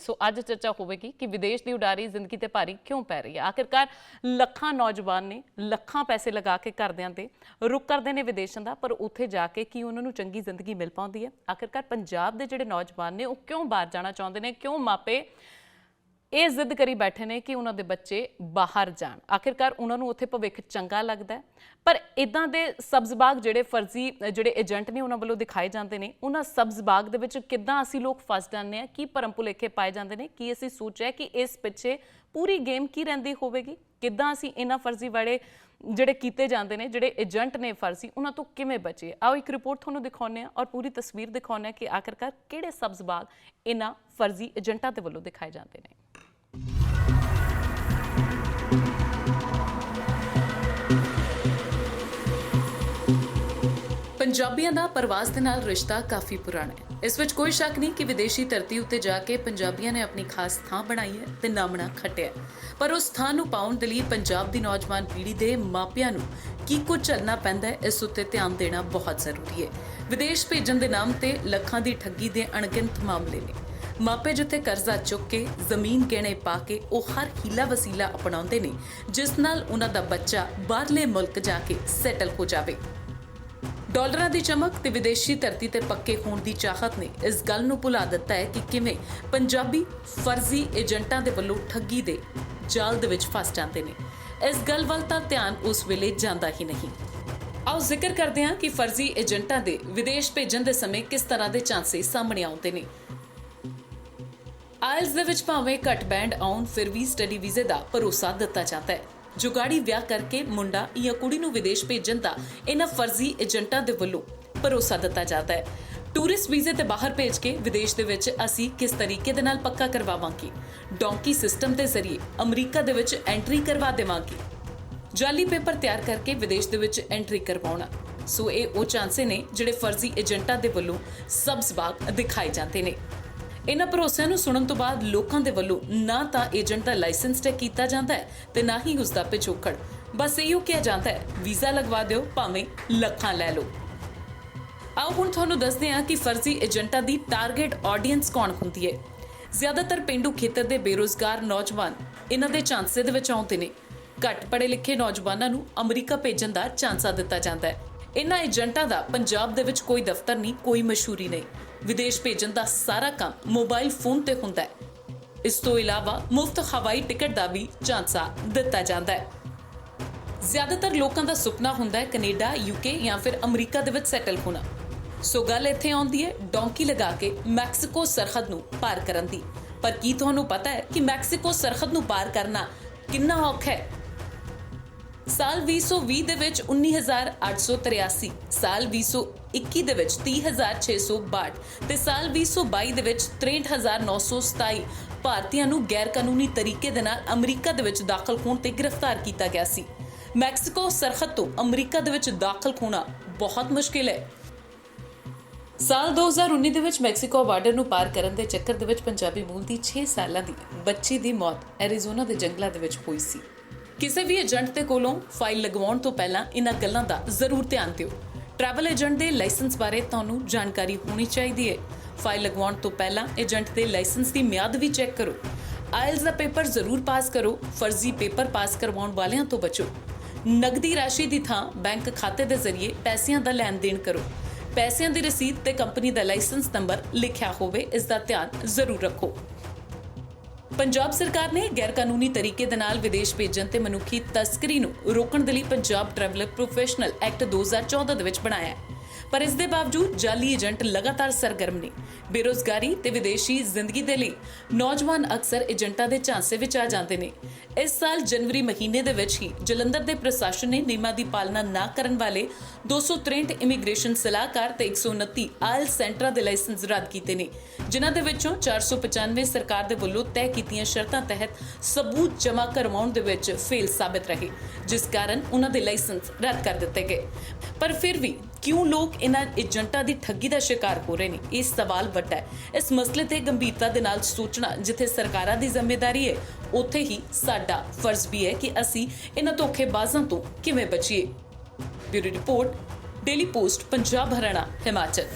सो अज चर्चा होगी कि विदेश की उडारी जिंदगी ते भारी क्यों पै रही है। आखिरकार लखां नौजवान ने लखां पैसे लगा के घरदियां ते रुख करते हैं विदेशों का, पर उत्थे जाके की उन्होंने चंगी जिंदगी मिल पाती है। आखिरकार पंजाब के जिहड़े नौजवान ने वो क्यों बाहर जाना चाहते हैं, क्यों मापे ये जिद करी बैठे ने कि उन्होंने बच्चे बाहर जान। आखिरकार उन्होंने उत्थे भविख चंगा लगता है, पर इदां दे सब्ज बाग जिहड़े फर्जी जिहड़े एजेंट ने उन्होंने वालों दिखाए जाते हैं, उन्होंने सब्ज बाग दे विच किद्दां असीं लोग फस जाते हैं, की भरम भुलेखे पाए जाते हैं, कि असीं सोचिया कि इस पिछे पूरी गेम की रहिंदी होवेगी, किद्दां असीं इन्हां फर्जी वाले ਜਿਹੜੇ ਕੀਤੇ ਜਾਂਦੇ ਨੇ, ਜਿਹੜੇ ਏਜੰਟ ਨੇ ਫਰਜ਼ੀ, ਉਹਨਾਂ ਤੋਂ ਕਿਵੇਂ ਬਚੇ। ਆਓ ਇੱਕ ਰਿਪੋਰਟ ਤੁਹਾਨੂੰ ਦਿਖਾਉਂਦੇ ਹਾਂ ਔਰ ਪੂਰੀ ਤਸਵੀਰ ਦਿਖਾਉਂਦੇ ਹਾਂ ਕਿ ਆਖਿਰਕਾਰ ਕਿਹੜੇ ਸਬਜ਼ ਬਾਗ ਇਹਨਾਂ ਫਰਜ਼ੀ ਏਜੰਟਾਂ ਦੇ ਵੱਲੋਂ ਦਿਖਾਏ ਜਾਂਦੇ ਨੇ। पंजाबियों का प्रवास के नाल रिश्ता काफ़ी पुराना है। इस विच कोई शक नहीं कि विदेशी धरती उत्ते जाके पंजाबियों ने अपनी खास थां बनाई है ते नामना खटिया, पर उस थां नूं पाउण दे लई पंजाब की नौजवान पीढ़ी के मापियां नूं की कुछ झलना पैंदा है, इस उत्ते ध्यान देना बहुत जरूरी है। विदेश भेजण दे नाम ते लखां दी ठगी दे अणगिनत मामले ने। मापे जिथे कर्जा चुक के जमीन गहने पा के वो हर हीला वसीला अपनाउंदे ने जिस नाल उन्हां दा बच्चा बाहरले मुल्क जाके सैटल हो जावे। डॉलरां दी चमक ते विदेशी धरती ते पक्के होण दी चाहत ने इस गल नूं भुला दिता है कि किवें पंजाबी फर्जी एजेंटां दे वल्लों ठगी दे जाल दे विच फस जांदे ने। इस गल वल तां ध्यान उस वेले जांदा ही नहीं। आओ जिक्र करदे हां कि फर्जी एजेंटां दे विदेश भेजण दे समय किस तरह दे चांसे सामने आउंदे ने। आयल्स दे विच भावें घट बैंड आउण, फिर भी स्टडी वीजे दा भरोसा दिता जाता है। जुगाड़ी विआह करके मुंडा या कुड़ी नूं विदेश भेजण दा इन्हां फर्जी एजेंटां दे वल्लों भरोसा दिता जाता है। टूरिस्ट वीजे ते बाहर भेज के विदेश दे विच असीं किस तरीके दे नाल पक्का करवावांगे, डोंकी सिस्टम दे जरिए अमरीका दे विच एंट्री करवा देवांगे, जाली पेपर तैयार करके विदेश दे विच एंट्री करवाउणा। सो ये वो चांसे ने जिहड़े फर्जी एजेंटां दे वल्लों सब्ज बाग दिखाए जाते ने। इन्हां भरोसिਆਂ ਨੂੰ सुनन तो बाद लोगों के वल्लों ना तो एजेंट का लाइसेंस चेक किया जाता है तो ना ही उसका पिछोकड़। बस इहो किया जाता है वीज़ा लगवा दो, भावें लखां लै लो। आओ हुण तुहानूं दसदे हां कि फर्जी एजेंटां दी टारगेट ऑडियंस कौन हुंदी है। ज़्यादातर पेंडू खेतर के बेरोजगार नौजवान इन्हां दे चांसे दे विच आउंदे ने। घट पढ़े लिखे नौजवानों नूं अमरीका भेजण दा चांसा दिता जाता है। इन्हां एजेंटां दा पंजाब दे विच कोई दफ्तर नहीं, कोई मशहूरी नहीं। विदेश भेजण दा सारा काम मोबाइल फोन ते हुंदा है। इस तो इलावा मुफ्त हवाई टिकट का भी चांसा दिता जाता है। ज़्यादातर लोगों का सुपना हुंदा है कनेडा, यूके या फिर अमरीका दे विच सैटल होना। सो गल इत्थे आउंदी है डोंकी लगा के मैक्सीको सरहद नूं पार करन दी। पर की तुहानूं पता है कि मैक्सीको सरहद नूं पार करना किन्ना औखा है। साल 2020 ਦੇ ਵਿੱਚ 19,883, साल 2021 ਦੇ ਵਿੱਚ 30,662 ਤੇ ਸਾਲ 2022 ਦੇ ਵਿੱਚ 63,927 ਭਾਰਤੀਆਂ ਨੂੰ ਗੈਰ ਕਾਨੂੰਨੀ ਤਰੀਕੇ ਦੇ ਨਾਲ ਅਮਰੀਕਾ ਦੇ ਵਿੱਚ ਦਾਖਲ ਹੋਣ ਤੇ ਗ੍ਰਿਫਤਾਰ ਕੀਤਾ ਗਿਆ ਸੀ। ਮੈਕਸੀਕੋ ਸਰਹੱਦ ਤੋਂ ਅਮਰੀਕਾ ਦੇ ਵਿੱਚ ਦਾਖਲ ਹੋਣਾ ਬਹੁਤ ਮੁਸ਼ਕਿਲ ਹੈ। ਸਾਲ 2019 ਦੇ ਵਿੱਚ ਮੈਕਸੀਕੋ ਬਾਰਡਰ ਨੂੰ ਪਾਰ ਕਰਨ ਦੇ ਚੱਕਰ ਦੇ ਵਿੱਚ ਪੰਜਾਬੀ ਮੂਲ ਦੀ 6 ਸਾਲਾਂ ਦੀ ਬੱਚੀ ਦੀ ਮੌਤ ਐਰੀਜ਼ੋਨਾ ਦੇ ਜੰਗਲਾਂ ਦੇ ਵਿੱਚ ਹੋਈ ਸੀ। ਕਿਸੇ ਵੀ ਏਜੰਟ ਦੇ ਕੋਲੋਂ ਫਾਈਲ ਲਗਵਾਉਣ ਤੋਂ ਪਹਿਲਾਂ ਇਹਨਾਂ ਗੱਲਾਂ ਦਾ ਜ਼ਰੂਰ ਧਿਆਨ ਦਿਓ। ਟਰੈਵਲ ਏਜੰਟ ਦੇ ਲਾਇਸੈਂਸ ਬਾਰੇ ਤੁਹਾਨੂੰ ਜਾਣਕਾਰੀ ਹੋਣੀ ਚਾਹੀਦੀ ਹੈ। ਫਾਈਲ ਲਗਵਾਉਣ ਤੋਂ ਪਹਿਲਾਂ ਏਜੰਟ ਦੇ ਲਾਇਸੈਂਸ ਦੀ ਮਿਆਦ ਵੀ ਚੈੱਕ ਕਰੋ। ਆਇਲਸ ਦਾ ਪੇਪਰ ਜ਼ਰੂਰ ਪਾਸ ਕਰੋ। ਫਰਜ਼ੀ ਪੇਪਰ ਪਾਸ ਕਰਵਾਉਣ ਵਾਲਿਆਂ ਤੋਂ ਬਚੋ। ਨਗਦੀ ਰਾਸ਼ੀ ਦੀ ਥਾਂ ਬੈਂਕ ਖਾਤੇ ਦੇ ਜ਼ਰੀਏ ਪੈਸਿਆਂ ਦਾ ਲੈਣ ਦੇਣ ਕਰੋ। ਪੈਸਿਆਂ ਦੀ ਰਸੀਦ ਤੇ ਕੰਪਨੀ ਦਾ ਲਾਇਸੈਂਸ ਨੰਬਰ ਲਿਖਿਆ ਹੋਵੇ, ਇਸ ਦਾ ਧਿਆਨ ਜ਼ਰੂਰ ਰੱਖੋ। पंजाब सरकार ने गैर कानूनी तरीके दे नाल विदेश भेजण ते मनुखी तस्करी नूं रोकण दे लई पंजाब ट्रैवलर प्रोफैशनल एक्ट 2014 दे विच बनाया है। पर इस दे बावजूद जाली एजेंट लगातार सरगर्म ने। बेरोजगारी ते विदेशी जिंदगी दे लई नौजवान अक्सर एजेंटां दे झांसे विच आ जांदे ने। इस साल जनवरी महीने दे विच ही जलंधर दे प्रशासन ने नियमां दी पालना ना करन वाले 263 इमीग्रेशन सलाहकार ते 129 आयल सेंटरां दे लाइसेंस रद्द कीते ने, जिन्हां दे विचों 495 सरकार दे वल्लों तय कीतीआं शर्तां तहत सबूत जमा करवाउण दे विच फेल साबित रहे, जिस कारण उन्हां दे लाइसेंस रद्द कर दित्ते गए। पर फिर भी क्यों लोग इन्हां एजेंटां दी ठगी दा शिकार हो रहे हैं, इस सवाल वड्डा है। इस मसले ते गंभीरता दे नाल सोचना जिथे सरकारां दी जिम्मेदारी है, उत्थे ही साडा फर्ज भी है कि असीं इन्हां धोखेबाਜ਼ਾਂ ਤੋਂ किवें बचीए। Bureau report, daily post, Punjab, Haryana, Himachal.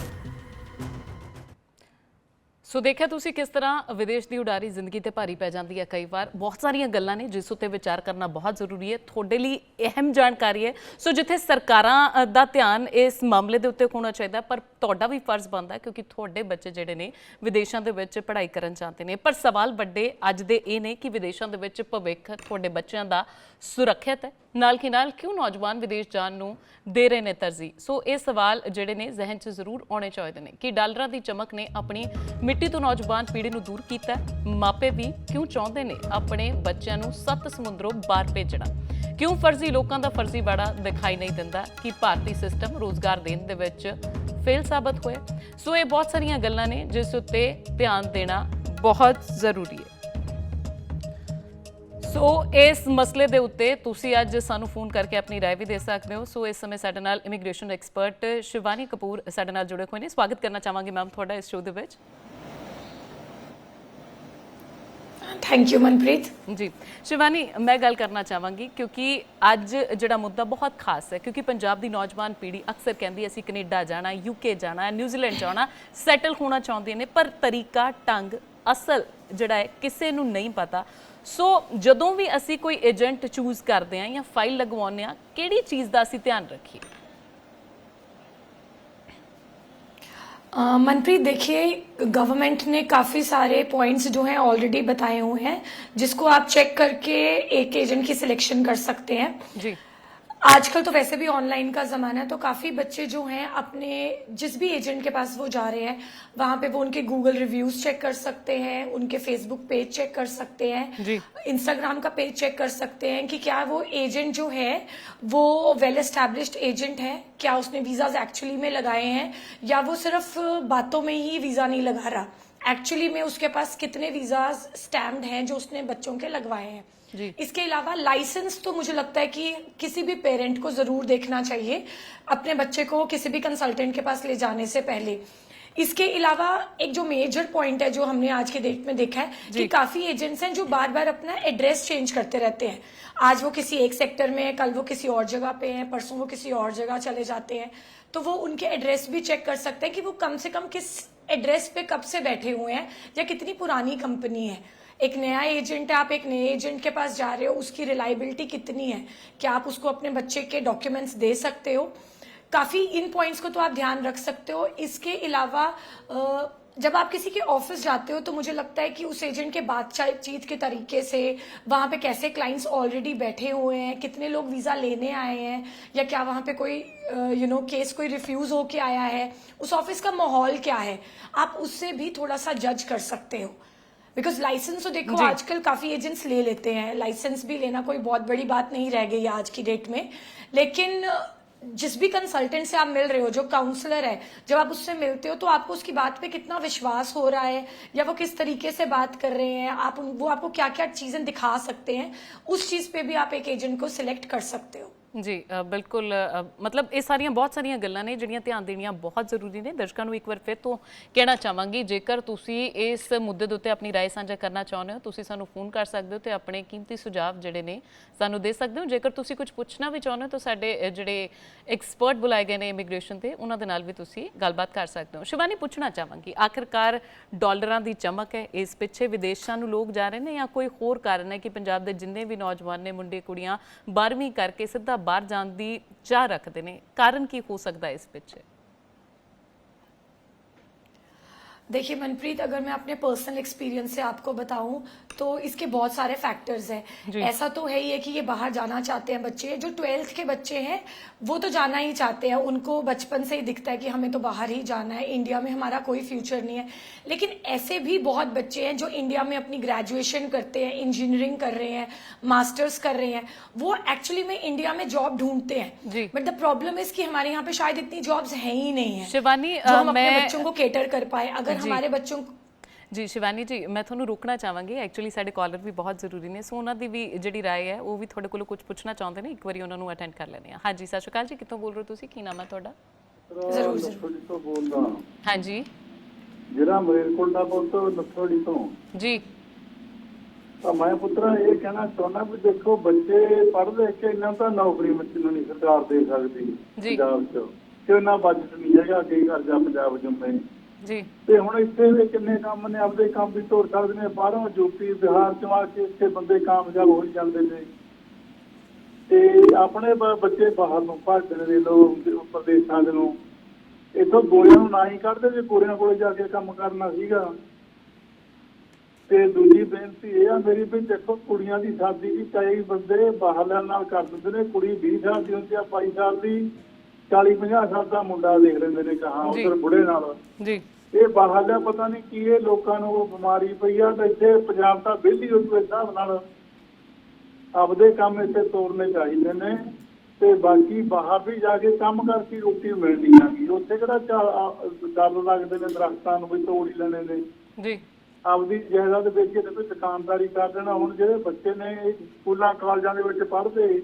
ਸੋ ਦੇਖਿਆ ਤੁਸੀਂ ਕਿਸ ਤਰ੍ਹਾਂ ਵਿਦੇਸ਼ ਦੀ ਉਡਾਰੀ ਜ਼ਿੰਦਗੀ ਤੇ ਭਾਰੀ ਪੈ ਜਾਂਦੀ ਹੈ ਕਈ ਵਾਰ। ਬਹੁਤ ਸਾਰੀਆਂ ਗੱਲਾਂ ਨੇ ਜਿਸ ਉੱਤੇ ਵਿਚਾਰ ਕਰਨਾ ਬਹੁਤ ਜ਼ਰੂਰੀ ਹੈ। ਤੁਹਾਡੇ ਲਈ ਅਹਿਮ ਜਾਣਕਾਰੀ ਹੈ। ਸੋ ਜਿੱਥੇ ਸਰਕਾਰਾਂ ਦਾ ਧਿਆਨ ਇਸ ਮਾਮਲੇ ਦੇ ਉੱਤੇ ਹੋਣਾ ਚਾਹੀਦਾ, ਪਰ ਤੁਹਾਡਾ ਵੀ ਫਰਜ਼ ਬਣਦਾ ਕਿਉਂਕਿ ਤੁਹਾਡੇ ਬੱਚੇ ਜਿਹੜੇ ਨੇ ਵਿਦੇਸ਼ਾਂ ਦੇ ਵਿੱਚ ਪੜ੍ਹਾਈ ਕਰਨ ਜਾਂਦੇ ਨੇ। ਪਰ ਸਵਾਲ ਵੱਡੇ ਅੱਜ ਦੇ ਇਹ ਨੇ ਕਿ ਵਿਦੇਸ਼ਾਂ ਦੇ ਵਿੱਚ ਭਵਿੱਖ ਤੁਹਾਡੇ ਬੱਚਿਆਂ ਦਾ ਸੁਰੱਖਿਅਤ ਹੈ, ਨਾਲ ਹੀ ਨਾਲ ਕਿਉਂ ਨੌਜਵਾਨ ਵਿਦੇਸ਼ ਜਾਣ ਨੂੰ ਦੇ ਰਹੇ ਨੇ ਤਰਜੀਹ। ਸੋ ਇਹ ਸਵਾਲ ਜਿਹੜੇ ਨੇ ਜ਼ਹਿਨ 'ਚ ਜ਼ਰੂਰ ਆਉਣੇ ਚਾਹੀਦੇ ਨੇ ਕਿ ਡਾਲਰਾਂ ਦੀ ਚਮਕ ਨੇ ਆਪਣੀ ਮਿੱਟੀ ਤੋਂ ਨੌਜਵਾਨ ਪੀੜ੍ਹੀ ਨੂੰ ਦੂਰ ਕੀਤਾ। ਮਾਪੇ ਵੀ ਕਿਉਂ ਚਾਹੁੰਦੇ ਨੇ ਆਪਣੇ ਬੱਚਿਆਂ ਨੂੰ 7 ਸਮੁੰਦਰੋਂ ਬਾਹਰ ਭੇਜਣਾ? ਕਿਉਂ ਫਰਜ਼ੀ ਲੋਕਾਂ ਦਾ ਫਰਜ਼ੀਵਾੜਾ ਦਿਖਾਈ ਨਹੀਂ ਦਿੰਦਾ ਕਿ ਭਾਰਤੀ ਸਿਸਟਮ ਰੋਜ਼ਗਾਰ ਦੇਣ ਦੇ ਵਿੱਚ ਫੇਲ ਸਾਬਤ ਹੋਇਆ? ਸੋ ਇਹ ਬਹੁਤ ਸਾਰੀਆਂ ਗੱਲਾਂ ਨੇ ਜਿਸ ਉੱਤੇ ਧਿਆਨ ਦੇਣਾ ਬਹੁਤ ਜ਼ਰੂਰੀ ਹੈ। ਸੋ ਇਸ ਮਸਲੇ ਦੇ ਉੱਤੇ ਤੁਸੀਂ ਅੱਜ ਸਾਨੂੰ ਫੋਨ ਕਰਕੇ ਆਪਣੀ ਰਾਏ ਵੀ ਦੇ ਸਕਦੇ ਹੋ। ਸੋ ਇਸ ਸਮੇਂ ਸਾਡੇ ਨਾਲ ਇਮੀਗ੍ਰੇਸ਼ਨ ਐਕਸਪਰਟ ਸ਼ਿਵਾਨੀ ਕਪੂਰ ਸਾਡੇ ਨਾਲ ਜੁੜੇ ਹੋਏ ਨੇ। ਸਵਾਗਤ ਕਰਨਾ ਚਾਹਾਂਗੀ ਮੈਮ ਤੁਹਾਡਾ ਇਸ ਸ਼ੋਅ ਦੇ ਵਿੱਚ। थैंक यू मनप्रीत जी शिवानी, मैं गल करना चाहांगी क्योंकि अज जिहड़ा मुद्दा बहुत खास है क्योंकि पंजाब की नौजवान पीढ़ी अक्सर कहती असीं कनेडा जाना, यूके जाना, न्यूजीलैंड जाना, सैटल होना चाहते हैं, पर तरीका ढंग असल जिहड़ा है किसी नूं नहीं पता। सो जदों भी असीं कोई एजेंट चूज करते हैं या फाइल लगवाउने आ, किहड़ी चीज़ का असीं ध्यान रखिए? मनप्रीत देखिए, गवर्नमेंट ने काफ़ी सारे पॉइंट्स जो हैं ऑलरेडी बताए हुए हैं जिसको आप चेक करके एक एजेंट की सिलेक्शन कर सकते हैं जी। आजकल तो वैसे भी ऑनलाइन का ज़माना है, तो काफ़ी बच्चे जो हैं अपने जिस भी एजेंट के पास वो जा रहे हैं वहाँ पे वो उनके गूगल रिव्यूज़ चेक कर सकते हैं, उनके फेसबुक पेज चेक कर सकते हैं, इंस्टाग्राम का पेज चेक कर सकते हैं कि क्या वो एजेंट जो है वो वेल एस्टैब्लिश्ड एजेंट है, क्या उसने वीज़ाज एक्चुअली में लगाए हैं या वो सिर्फ बातों में ही वीज़ा नहीं लगा रहा, एक्चुअली में उसके पास कितने वीज़ाज स्टैम्प्ड हैं जो उसने बच्चों के लगवाए हैं। इसके अलावा लाइसेंस तो मुझे लगता है कि किसी भी पेरेंट को जरूर देखना चाहिए अपने बच्चे को किसी भी कंसल्टेंट के पास ले जाने से पहले। इसके अलावा एक जो मेजर पॉइंट है जो हमने आज के डेट में देखा है कि काफी एजेंट्स हैं जो बार बार अपना एड्रेस चेंज करते रहते हैं। आज वो किसी एक सेक्टर में है, कल वो किसी और जगह पे है, परसों वो किसी और जगह चले जाते हैं। तो वो उनके एड्रेस भी चेक कर सकते हैं कि वो कम से कम किस एड्रेस पे कब से बैठे हुए हैं या कितनी पुरानी कंपनी है। एक नया एजेंट है, आप एक नए एजेंट के पास जा रहे हो, उसकी रिलायबिलिटी कितनी है, क्या आप उसको अपने बच्चे के डॉक्यूमेंट्स दे सकते हो? काफ़ी इन पॉइंट्स को तो आप ध्यान रख सकते हो। इसके अलावा जब आप किसी के ऑफिस जाते हो तो मुझे लगता है कि उस एजेंट के बातचीत के तरीके से वहाँ पे कैसे क्लाइंट्स ऑलरेडी बैठे हुए हैं, कितने लोग वीज़ा लेने आए हैं या क्या वहाँ पे कोई केस कोई रिफ्यूज़ होके आया है, उस ऑफिस का माहौल क्या है, आप उससे भी थोड़ा सा जज कर सकते हो। बिकॉज लाइसेंस तो देखो आजकल काफी एजेंट्स ले लेते हैं, लाइसेंस भी लेना कोई बहुत बड़ी बात नहीं रह गई आज की डेट में। लेकिन जिस भी कंसल्टेंट से आप मिल रहे हो, जो काउंसलर है, जब आप उससे मिलते हो तो आपको उसकी बात पे कितना विश्वास हो रहा है या वो किस तरीके से बात कर रहे हैं, वो आपको क्या क्या चीजें दिखा सकते हैं, उस चीज पे भी आप एक एजेंट को सिलेक्ट कर सकते हो। जी बिल्कुल, मतलब ये सारियां बहुत सारियां गल्लां ने जिहड़ियां ध्यान देनियां बहुत जरूरी ने। दर्शकों को एक बार फिर तो कहना चाहांगी, जेकर तुसी इस मुद्दे दे उत्ते अपनी राय साझा करना चाहुंदे हो तुसी सानू फोन कर सकते हो तो अपने कीमती सुझाव जिहड़े ने सानू दे सकते हो। जेकर तुसी कुछ पुछना भी चाहुंदे हो तो साडे जिहड़े एक्सपर्ट बुलाए गए ने इमीग्रेशन ते उन्हां दे नाल भी तुसी गलबात कर सकते हो। शिवानी, पुछना चाहांगी, आखिरकार डॉलरां दी चमक है, इस पिछे विदेशां नू लोग जा रहे हैं या कोई होर कारण है कि पंजाब दे जिन्ने भी नौजवान ने, मुंडे कुड़ियां 12वीं करके सिद्धा बाहर जाने की चाह रखते हैं? कारण की हो सकता है इस पिछे? देखिए मनप्रीत, अगर मैं अपने पर्सनल एक्सपीरियंस से आपको बताऊं तो इसके बहुत सारे फैक्टर्स हैं। ऐसा तो है ही है कि ये बाहर जाना चाहते हैं बच्चे, जो 12th के बच्चे हैं वो तो जाना ही चाहते हैं, उनको बचपन से ही दिखता है कि हमें तो बाहर ही जाना है, इंडिया में हमारा कोई फ्यूचर नहीं है। लेकिन ऐसे भी बहुत बच्चे हैं जो इंडिया में अपनी ग्रेजुएशन करते हैं, इंजीनियरिंग कर रहे हैं, मास्टर्स कर रहे हैं, वो एक्चुअली में इंडिया में जॉब ढूंढते हैं, बट द प्रॉब्लम इज कि हमारे यहाँ पे शायद इतनी जॉब्स है ही नहीं है शिवानी, जो हम अपने बच्चों को केटर कर पाए। अगर हमारे बच्चों जी शिवानी जी, मैं थोड़ा रोकना चाहांगी, एक्चुअली साडे कॉलर भी बहुत जरूरी ने, सो उन्होंने भी जिहड़ी राय है वो भी थोड़े कोलों कुछ पूछना चाहते हैं, एक बार उन्होंने अटेंड कर लेने। हाँ जी, सत श्री अकाल जी, कितों बोल रहे हो तुसीं, की नाम है तुहाडा? जरूर हाँ जी, जिला मलेरकोटला तो नथोड़ी तो जी। तो मैं पुत्रा ये कहना चाहना भी देखो बच्चे पढ़ लिख के इन्ना तो नौकरी नहीं सरकार दे सकती पंजाब च, कि इन्ना बजट नहीं है कि घर जा पंजाब जुम्मे ਜੀ ਤੇ ਹੁਣ ਇੱਥੇ ਵੀ ਕਿੰਨੇ ਕੰਮ ਨੇ, ਆਪਦੇ ਕੰਮ ਵੀ ਤੋੜ ਸਕਦੇ ਨੇ। ਬਾਹਰੋਂ ਯੂਪੀ ਬਿਹਾਰ ਚੋਂ ਆ ਕੇ ਇੱਥੇ ਬੰਦੇ ਕਾਮਯਾਬ ਹੋ ਹੀ ਜਾਂਦੇ ਨੇ, ਤੇ ਆਪਣੇ ਬੱਚੇ ਬਾਹਰ ਨੂੰ ਭੱਜਦੇ ਨੇ ਲੋਕ ਪ੍ਰਦੇਸ਼ਾਂ ਦੇ ਨੂੰ। ਇੱਥੋਂ ਗੋਰਿਆਂ ਨੂੰ ਨਾ ਹੀ ਕੱਢਦੇ ਜੇ ਗੋਰਿਆਂ ਕੋਲੇ ਜਾ ਕੇ ਕੰਮ ਕਰਨਾ ਸੀਗਾ। ਤੇ ਦੂਜੀ ਬੇਨਤੀ ਇਹ ਆ ਮੇਰੀ ਵੀ ਦੇਖੋ, ਕੁੜੀਆਂ ਦੀ ਸ਼ਾਦੀ ਵੀ ਕਈ ਬੰਦੇ ਬਾਹਰਲਿਆਂ ਨਾਲ ਕਰ ਦਿੰਦੇ ਨੇ। ਕੁੜੀ 20 ਸਾਲ ਦੀ ਹੁੰਦੀ ਆ, 22 ਸਾਲ ਦੀ, 40-50 ਸਾਲ ਦਾ ਮੁੰਡਾ ਦੇਖ ਲੈਂਦੇ ਨੇ ਕਹਾਂ ਉਧਰ ਬੁੜੇ ਨਾਲ। ਜੀ ਇਹ ਬਾਹਰਲਿਆ ਪਤਾ ਨਹੀਂ ਕੀ ਇਹ ਲੋਕਾਂ ਨੂੰ ਉਹ ਬਿਮਾਰੀ ਪਈ ਆ। ਤੇ ਇੱਥੇ ਪੰਜਾਬ ਤਾਂ ਵਿਹਲੀ ਹੋ ਜੂ ਇਸ ਹਿਸਾਬ ਨਾਲ। ਆਪਦੇ ਕੰਮ ਇੱਥੇ ਤੋਰਨੇ ਚਾਹੀਦੇ ਨੇ, ਤੇ ਬਾਕੀ ਬਾਹਰ ਵੀ ਜਾ ਕੇ ਕੰਮ ਕਰਕੇ ਰੋਟੀ ਮਿਲਣੀ ਆਗੀ। ਉੱਥੇ ਕਿਹੜਾ ਡਰ ਲੱਗਦੇ ਨੇ ਦਰਖਤਾਂ ਨੂੰ ਵੀ ਤੋੜ ਹੀ ਲੈਣੇ ਨੇ। ਜੀ ਆਪਦੀ ਜਾਇਦਾਦ ਵੇਚ ਕੇ ਤੇ ਕੋਈ ਦੁਕਾਨਦਾਰੀ ਕਰ ਦੇਣਾ। ਹੁਣ ਜਿਹੜੇ ਬੱਚੇ ਨੇ ਸਕੂਲਾਂ ਕਾਲਜਾਂ ਦੇ ਵਿੱਚ ਪੜ੍ਹਦੇ,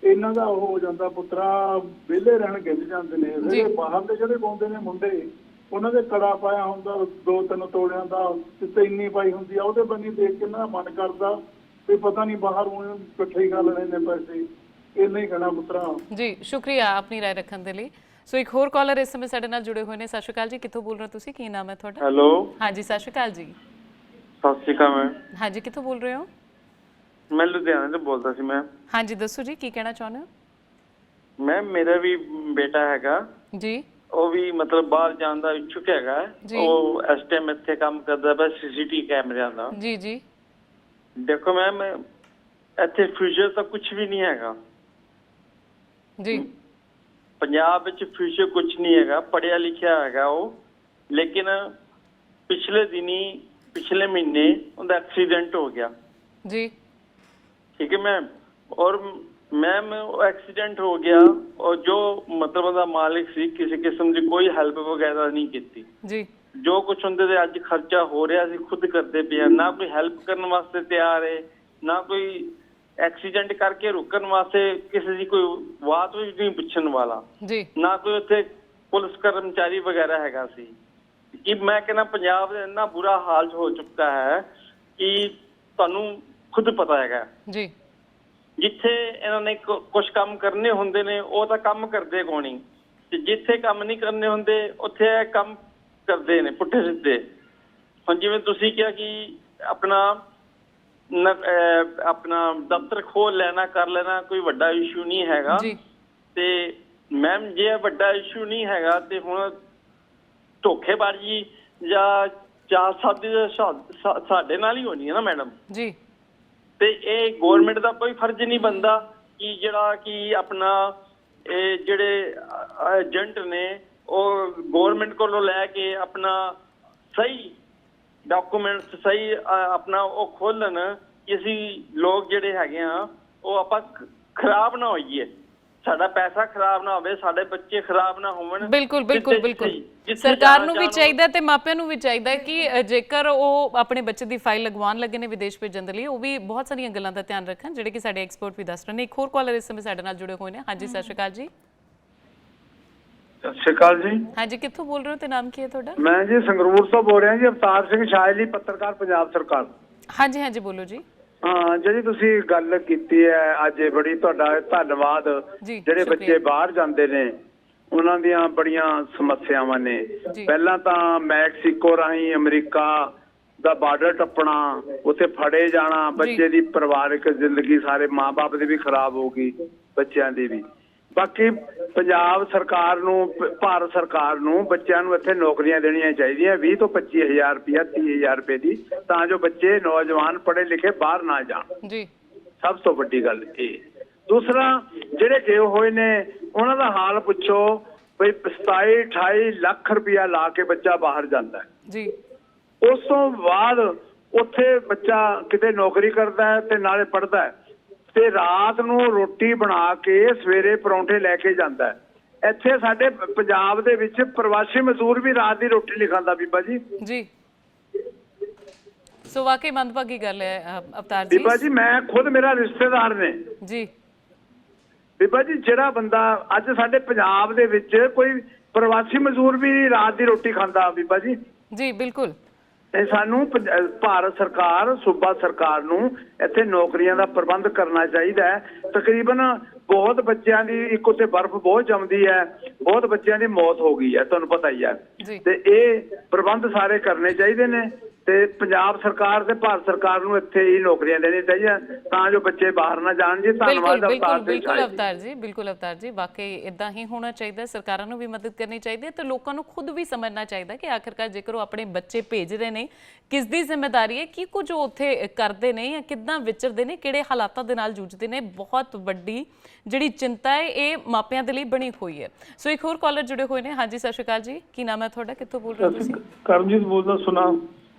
ਇਹਨਾਂ ਦਾ ਉਹ ਹੋ ਜਾਂਦਾ ਪੁੱਤਰਾ, ਵਿਹਲੇ ਰਹਿਣ ਗਿੱਜ ਜਾਂਦੇ ਨੇ। ਜਿਹੜੇ ਬਾਹਰ ਦੇ ਜਿਹੜੇ ਪਾਉਂਦੇ ਨੇ ਮੁੰਡੇ, ਉਹਨਾਂ ਦੇ ਕੜਾ ਪਾਇਆ ਹੁੰਦਾ 2-3 ਤੋੜਿਆਂ ਦਾ, ਤੇ ਇੰਨੀ ਪਾਈ ਹੁੰਦੀ ਆ, ਉਹਦੇ ਬੰਨੀ ਦੇਖ ਕੇ ਨਾ ਮਨ ਕਰਦਾ ਵੀ ਪਤਾ ਨਹੀਂ ਬਾਹਰ ਹੁਣ ਇਕੱਠੇ ਹੀ ਕਰ ਲੈਣੇ ਨੇ ਪੈਸੇ। ਇੰਨਾ ਹੀ ਕਹਿਣਾ ਪੁੱਤਰਾ। ਜੀ ਸ਼ੁਕਰੀਆ ਆਪਣੀ ਰਾਏ ਰੱਖਣ ਦੇ ਲਈ। ਸੋ ਇੱਕ ਹੋਰ ਕਾਲਰ ਇਸ ਸਮੇਂ ਸਾਡੇ ਨਾਲ ਜੁੜੇ ਹੋਏ ਨੇ। ਸਤਿ ਸ਼੍ਰੀ ਅਕਾਲ ਜੀ, ਕਿੱਥੋਂ ਬੋਲ ਰਹੇ ਹੋ ਤੁਸੀਂ? ਕੀ ਨਾਮ ਹੈ ਤੁਹਾਡਾ? ਹੈਲੋ, ਹਾਂਜੀ ਸਤਿ ਸ਼੍ਰੀ ਅਕਾਲ ਜੀ। ਸਤਿ ਸ਼੍ਰੀ ਅਕਾਲ ਮੈਮ। ਹਾਂਜੀ ਕਿੱਥੋਂ ਬੋਲ ਰਹੇ ਹੋ? ਮੈਂ ਲੁਧਿਆਣੇ ਤੋਂ ਬੋਲਦਾ ਸੀ ਮੈਮ। ਹਾਂਜੀ ਦੱਸੋ ਜੀ, ਕੀ ਕਹਿਣਾ ਚਾਹੁੰਦੇ ਹੋ? ਮੈਮ ਮੇਰਾ ਵੀ ਬੇਟਾ ਹੈਗਾ ਜੀ ਉਹ ਵੀ ਮਤਲਬ ਬਾਹਰ ਜਾਣ ਦਾ ਇੱਛੁਕ ਹੈਗਾ। ਉਹ ਇਸ ਟਾਈਮ ਇੱਥੇ ਕੰਮ ਕਰਦਾ ਪਿਆ ਸੀਸੀਟੀ ਕੈਮਰਿਆਂ ਦਾ। ਜੀ ਜੀ ਦੇਖੋ ਮੈਮ, ਇੱਥੇ ਫਿਊਚਰ ਤਾਂ ਕੁਝ ਵੀ ਨਹੀਂ ਹੈਗਾ ਜੀ। ਪੰਜਾਬ ਵਿੱਚ ਫਿਊਚਰ ਕੁਝ ਨਹੀਂ ਹੈਗਾ। ਪੜ੍ਹਿਆ ਲਿਖਿਆ ਹੈਗਾ ਉਹ, ਲੇਕਿਨ ਪਿਛਲੇ ਮਹੀਨੇ ਉਹਦਾ ਐਕਸੀਡੈਂਟ ਹੋ ਗਿਆ। ਜੀ ਠੀਕ ਹੈ ਮੈਮ। ਔਰ ਮੈਮ ਉਹ ਐਕਸੀਡੈਂਟ ਹੋ ਗਿਆ, ਔਰ ਜੋ ਮਤਲਬ ਉਹਦਾ ਮਾਲਿਕ ਸੀ ਕਿਸੇ ਕਿਸਮ ਦੀ ਕੋਈ ਹੈਲਪ ਵਗੈਰਾ ਨਹੀਂ ਕੀਤੀ। ਜੀ ਜੋ ਕੁਛ ਹੁੰਦੇ ਤੇ ਅੱਜ ਖਰਚਾ ਹੋ ਰਿਹਾ ਸੀ ਖੁਦ ਕਰਦੇ ਪਿਆ। ਨਾ ਕੋਈ ਹੈਲਪ ਕਰਨ ਵਾਸਤੇ ਤਿਆਰ ਹੈ, ਨਾ ਕੋਈ ਐਕਸੀਡੈਂਟ ਕਰਕੇ ਰੁਕਣ ਵਾਸਤੇ ਕਿਸੇ ਦੀ ਕੋਈ ਬਾਤ ਵੀ ਨਹੀਂ ਪੁੱਛਣ ਵਾਲਾ। ਜੀ ਨਾ ਕੋਈ ਉੱਥੇ ਪੁਲਿਸ ਕਰਮਚਾਰੀ ਵਗੈਰਾ ਹੈਗਾ ਸੀ। ਕਿ ਮੈਂ ਕਹਿੰਦਾ ਪੰਜਾਬ ਦਾ ਇੰਨਾ ਬੁਰਾ ਹਾਲ ਹੋ ਚੁੱਕਾ ਹੈ ਕਿ ਤੁਹਾਨੂੰ ਖੁਦ ਪਤਾ ਹੈਗਾ। ਜੀ ਜਿੱਥੇ ਇਹਨਾਂ ਨੇ ਕੁਝ ਕੰਮ ਕਰਨੇ ਹੁੰਦੇ ਨੇ ਉਹ ਤਾਂ ਕੰਮ ਕਰਦੇ ਕੋਣੀ, ਤੇ ਜਿੱਥੇ ਕੰਮ ਨਹੀਂ ਕਰਨੇ ਹੁੰਦੇ ਉੱਥੇ ਇਹ ਕੰਮ ਕਰਦੇ ਨੇ ਪੁੱਠੇ ਸਿੱਧੇ। ਹੁਣ ਜਿਵੇਂ ਤੁਸੀਂ ਕਿਹਾ ਕਿ ਆਪਣਾ ਦਫ਼ਤਰ ਖੋਲ ਲੈਣਾ, ਕਰ ਲੈਣਾ ਕੋਈ ਵੱਡਾ ਇਸ਼ੂ ਨਹੀਂ ਹੈਗਾ। ਤੇ ਮੈਮ ਜੇ ਵੱਡਾ ਇਸ਼ੂ ਨਹੀਂ ਹੈਗਾ ਤੇ ਹੁਣ ਧੋਖੇਬਾਜ਼ੀ ਜਾਂ ਚਾਲਸਾਜ਼ੀ ਸਾਡੇ ਨਾਲ ਹੀ ਹੋਣੀ ਹੈ ਨਾ ਮੈਡਮ ਜੀ। ਤੇ ਇਹ ਗਵਰਨਮੈਂਟ ਦਾ ਕੋਈ ਫਰਜ਼ ਨਹੀਂ ਬਣਦਾ ਕਿ ਜਿਹੜਾ ਕਿ ਆਪਣਾ ਇਹ ਜਿਹੜੇ ਏਜੰਟ ਨੇ ਉਹ ਗਵਰਨਮੈਂਟ ਕੋਲੋਂ ਲੈ ਕੇ ਆਪਣਾ ਸਹੀ ਡਾਕੂਮੈਂਟਸ ਸਹੀ ਆਪਣਾ ਉਹ ਖੋਲਣ ਕਿ ਅਸੀਂ ਲੋਕ ਜਿਹੜੇ ਹੈਗੇ ਆ ਉਹ ਆਪਾਂ ਖਰਾਬ ਨਾ ਹੋਈਏ, ਸਾਡਾ ਪੈਸਾ ਖਰਾਬ ਨਾ ਹੋਵੇ, ਸਾਡੇ ਬੱਚੇ ਖਰਾਬ ਨਾ ਹੋਣ। ਬਿਲਕੁਲ ਬਿਲਕੁਲ ਬਿਲਕੁਲ। ਸਰਕਾਰ ਨੂੰ ਵੀ ਚਾਹੀਦਾ ਤੇ ਮਾਪਿਆਂ ਨੂੰ ਵੀ ਚਾਹੀਦਾ ਕਿ ਜੇਕਰ ਉਹ ਆਪਣੇ ਬੱਚੇ ਦੀ ਫਾਈਲ ਲਗਵਾਉਣ ਲੱਗੇ ਨੇ ਵਿਦੇਸ਼ ਭੇਜਣ ਦੇ ਲਈ, ਉਹ ਵੀ ਬਹੁਤ ਸਾਰੀਆਂ ਗੱਲਾਂ ਦਾ ਧਿਆਨ ਰੱਖਣ ਜਿਹੜੇ ਕਿ ਸਾਡੇ ਐਕਸਪਰਟ ਵੀ ਦੱਸ ਰਹੇ ਨੇ। ਇੱਕ ਹੋਰ ਕਾਲਰ ਇਸ ਸਮੇਂ ਸਾਡੇ ਨਾਲ ਜੁੜੇ ਹੋਏ ਨੇ। ਹਾਂਜੀ ਸਤਿ ਸ਼੍ਰੀ ਅਕਾਲ ਜੀ। ਸਤਿ ਸ਼੍ਰੀ ਅਕਾਲ ਜੀ। ਹਾਂਜੀ ਕਿੱਥੋਂ ਬੋਲ ਰਹੇ ਹੋ ਤੇ ਨਾਮ ਕੀ ਹੈ ਤੁਹਾਡਾ? ਮੈਂ ਜੀ ਸੰਗਰੂਰ ਤੋਂ ਬੋਲ ਰਿਹਾ ਜੀ, ਅਵਤਾਰ ਸਿੰਘ ਸ਼ਾਇਲੀ, ਪੱਤਰਕਾਰ, ਪੰਜਾਬ ਸਰਕਾਰ। ਹਾਂਜੀ ਹਾਂਜੀ ਬੋਲੋ ਜੀ। ਹਾਂ, ਜਿਹੜੀ ਤੁਸੀਂ ਗੱਲ ਕੀਤੀ ਹੈ ਅੱਜ, ਬੜੀ ਤੁਹਾਡਾ ਧੰਨਵਾਦ। ਜਿਹੜੇ ਬੱਚੇ ਬਾਹਰ ਜਾਂਦੇ ਨੇ ਉਹਨਾਂ ਦੀਆਂ ਬੜੀਆਂ ਸਮੱਸਿਆਵਾਂ ਨੇ। ਪਹਿਲਾਂ ਤਾਂ ਮੈਕਸੀਕੋ ਰਾਹੀਂ ਅਮਰੀਕਾ ਦਾ ਬਾਰਡਰ ਟੱਪਣਾ, ਉੱਥੇ ਫੜੇ ਜਾਣਾ, ਬੱਚੇ ਦੀ ਪਰਿਵਾਰਕ ਜ਼ਿੰਦਗੀ ਸਾਰੇ ਮਾਂ-ਬਾਪ ਦੀ ਵੀ ਖਰਾਬ ਹੋ ਗਈ, ਬੱਚਿਆਂ ਦੀ ਵੀ। ਬਾਕੀ ਪੰਜਾਬ ਸਰਕਾਰ ਨੂੰ, ਭਾਰਤ ਸਰਕਾਰ ਨੂੰ ਬੱਚਿਆਂ ਨੂੰ ਇੱਥੇ ਨੌਕਰੀਆਂ ਦੇਣੀਆਂ ਚਾਹੀਦੀਆਂ 20 ਤੋਂ 25,000 ਰੁਪਇਆ, 30,000 ਰੁਪਏ ਦੀ, ਤਾਂ ਜੋ ਬੱਚੇ ਨੌਜਵਾਨ ਪੜ੍ਹੇ ਲਿਖੇ ਬਾਹਰ ਨਾ ਜਾਣ। ਜੀ ਸਭ ਤੋਂ ਵੱਡੀ ਗੱਲ ਇਹ। ਦੂਸਰਾ, ਜਿਹੜੇ ਗਏ ਹੋਏ ਨੇ ਉਹਨਾਂ ਦਾ ਹਾਲ ਪੁੱਛੋ ਬਈ 27-28 ਲੱਖ ਰੁਪਇਆ ਲਾ ਕੇ ਬੱਚਾ ਬਾਹਰ ਜਾਂਦਾ ਹੈ। ਉਸ ਤੋਂ ਬਾਅਦ ਉੱਥੇ ਬੱਚਾ ਕਿਤੇ ਨੌਕਰੀ ਕਰਦਾ ਹੈ ਤੇ ਨਾਲੇ ਪੜ੍ਹਦਾ ਹੈ, ਤੇ ਰਾਤ ਨੂੰ ਰੋਟੀ ਬਣਾ ਕੇ ਸਵੇਰੇ ਪਰੌਂਠੇ ਲੈ ਕੇ ਜਾਂਦਾ ਹੈ। ਇੱਥੇ ਸਾਡੇ ਪੰਜਾਬ ਦੇ ਵਿੱਚ ਪ੍ਰਵਾਸੀ ਮਜ਼ਦੂਰ ਵੀ ਰਾਤ ਦੀ ਰੋਟੀ ਨਹੀਂ ਖਾਂਦਾ ਬੀਬਾ ਜੀ। ਜੀ ਸੋ ਵਾਕਈ ਮੰਦਭਾਗੀ ਗੱਲ ਹੈ ਅਵਤਾਰ ਜੀ। ਬੀਬਾ ਜੀ ਮੈਂ ਖੁਦ, ਮੇਰਾ ਰਿਸ਼ਤੇਦਾਰ ਨੇ ਜੀ ਬੀਬਾ ਜੀ, ਜਿਹੜਾ ਬੰਦਾ ਅੱਜ ਸਾਡੇ ਪੰਜਾਬ ਦੇ ਵਿੱਚ ਕੋਈ ਪ੍ਰਵਾਸੀ ਮਜ਼ਦੂਰ ਵੀ ਰਾਤ ਦੀ ਰੋਟੀ ਖਾਂਦਾ ਬੀਬਾ ਜੀ। ਜੀ ਬਿਲਕੁਲ। ਤੇ ਸਾਨੂੰ ਭਾਰਤ ਸਰਕਾਰ, ਸੂਬਾ ਸਰਕਾਰ ਨੂੰ ਇੱਥੇ ਨੌਕਰੀਆਂ ਦਾ ਪ੍ਰਬੰਧ ਕਰਨਾ ਚਾਹੀਦਾ ਹੈ। ਤਕਰੀਬਨ ਬਹੁਤ ਬੱਚਿਆਂ ਦੀ ਇੱਕ ਉੱਤੇ ਬਰਫ਼ ਬਹੁਤ ਜੰਮਦੀ ਹੈ, ਬਹੁਤ ਬੱਚਿਆਂ ਦੀ ਮੌਤ ਹੋ ਗਈ ਹੈ, ਤੁਹਾਨੂੰ ਪਤਾ ਹੀ ਹੈ। ਤੇ ਇਹ ਪ੍ਰਬੰਧ ਸਾਰੇ ਕਰਨੇ ਚਾਹੀਦੇ ਨੇ ਤੇ ਪੰਜਾਬ ਸਰਕਾਰ ਤੇ ਭਾਰਤ ਸਰਕਾਰ ਨੂੰ ਇੱਥੇ ਹੀ ਨੌਕਰੀਆਂ ਦੇਣੀਆਂ ਚਾਹੀਦੀਆਂ ਤਾਂ ਜੋ ਬੱਚੇ ਬਾਹਰ ਨਾ ਜਾਣ ਜੀ। ਧੰਨਵਾਦ ਅਵਤਾਰ ਬਿਲਕੁਲ ਅਵਤਾਰ ਜੀ, ਬਿਲਕੁਲ ਅਵਤਾਰ ਜੀ, ਵਾਕਈ ਇਦਾਂ ਹੀ ਹੋਣਾ ਚਾਹੀਦਾ। ਸਰਕਾਰਾਂ ਨੂੰ ਵੀ ਮਦਦ ਕਰਨੀ ਚਾਹੀਦੀ ਹੈ ਤੇ ਲੋਕਾਂ ਨੂੰ ਖੁਦ ਵੀ ਸਮਝਣਾ ਚਾਹੀਦਾ ਕਿ ਆਖਿਰਕਾਰ ਜੇਕਰ ਉਹ ਆਪਣੇ ਬੱਚੇ ਭੇਜ ਰਹੇ ਨੇ ਕਿਸ ਦੀ ਜ਼ਿੰਮੇਵਾਰੀ ਹੈ, ਕੀ ਕੁਝ ਉਹ ਉੱਥੇ ਕਰਦੇ ਨੇ ਜਾਂ ਕਿੱਦਾਂ ਵਿਚਰਦੇ ਨੇ, ਕਿਹੜੇ ਹਾਲਾਤਾਂ ਦੇ ਨਾਲ ਜੂਝਦੇ ਨੇ। ਬਹੁਤ ਵੱਡੀ ਜਿਹੜੀ ਚਿੰਤਾ ਹੈ ਇਹ ਮਾਪਿਆਂ ਦੇ ਲਈ ਬਣੀ ਹੋਈ ਹੈ। ਸੋ ਇੱਕ ਹੋਰ ਕਾਲਰ ਜੁੜੇ ਹੋਏ ਨੇ। ਹਾਂਜੀ ਸਤਿ ਸ਼੍ਰੀ ਅਕਾਲ ਜੀ, ਕੀ ਨਾਮ ਹੈ ਤੁਹਾਡਾ, ਕਿੱਥੋਂ ਬੋਲ ਰਹੇ ਹੋ ਤੁਸੀਂ? ਕਰਮਜੀਤ ਬੋਲਦਾ ਸੁਣਾ।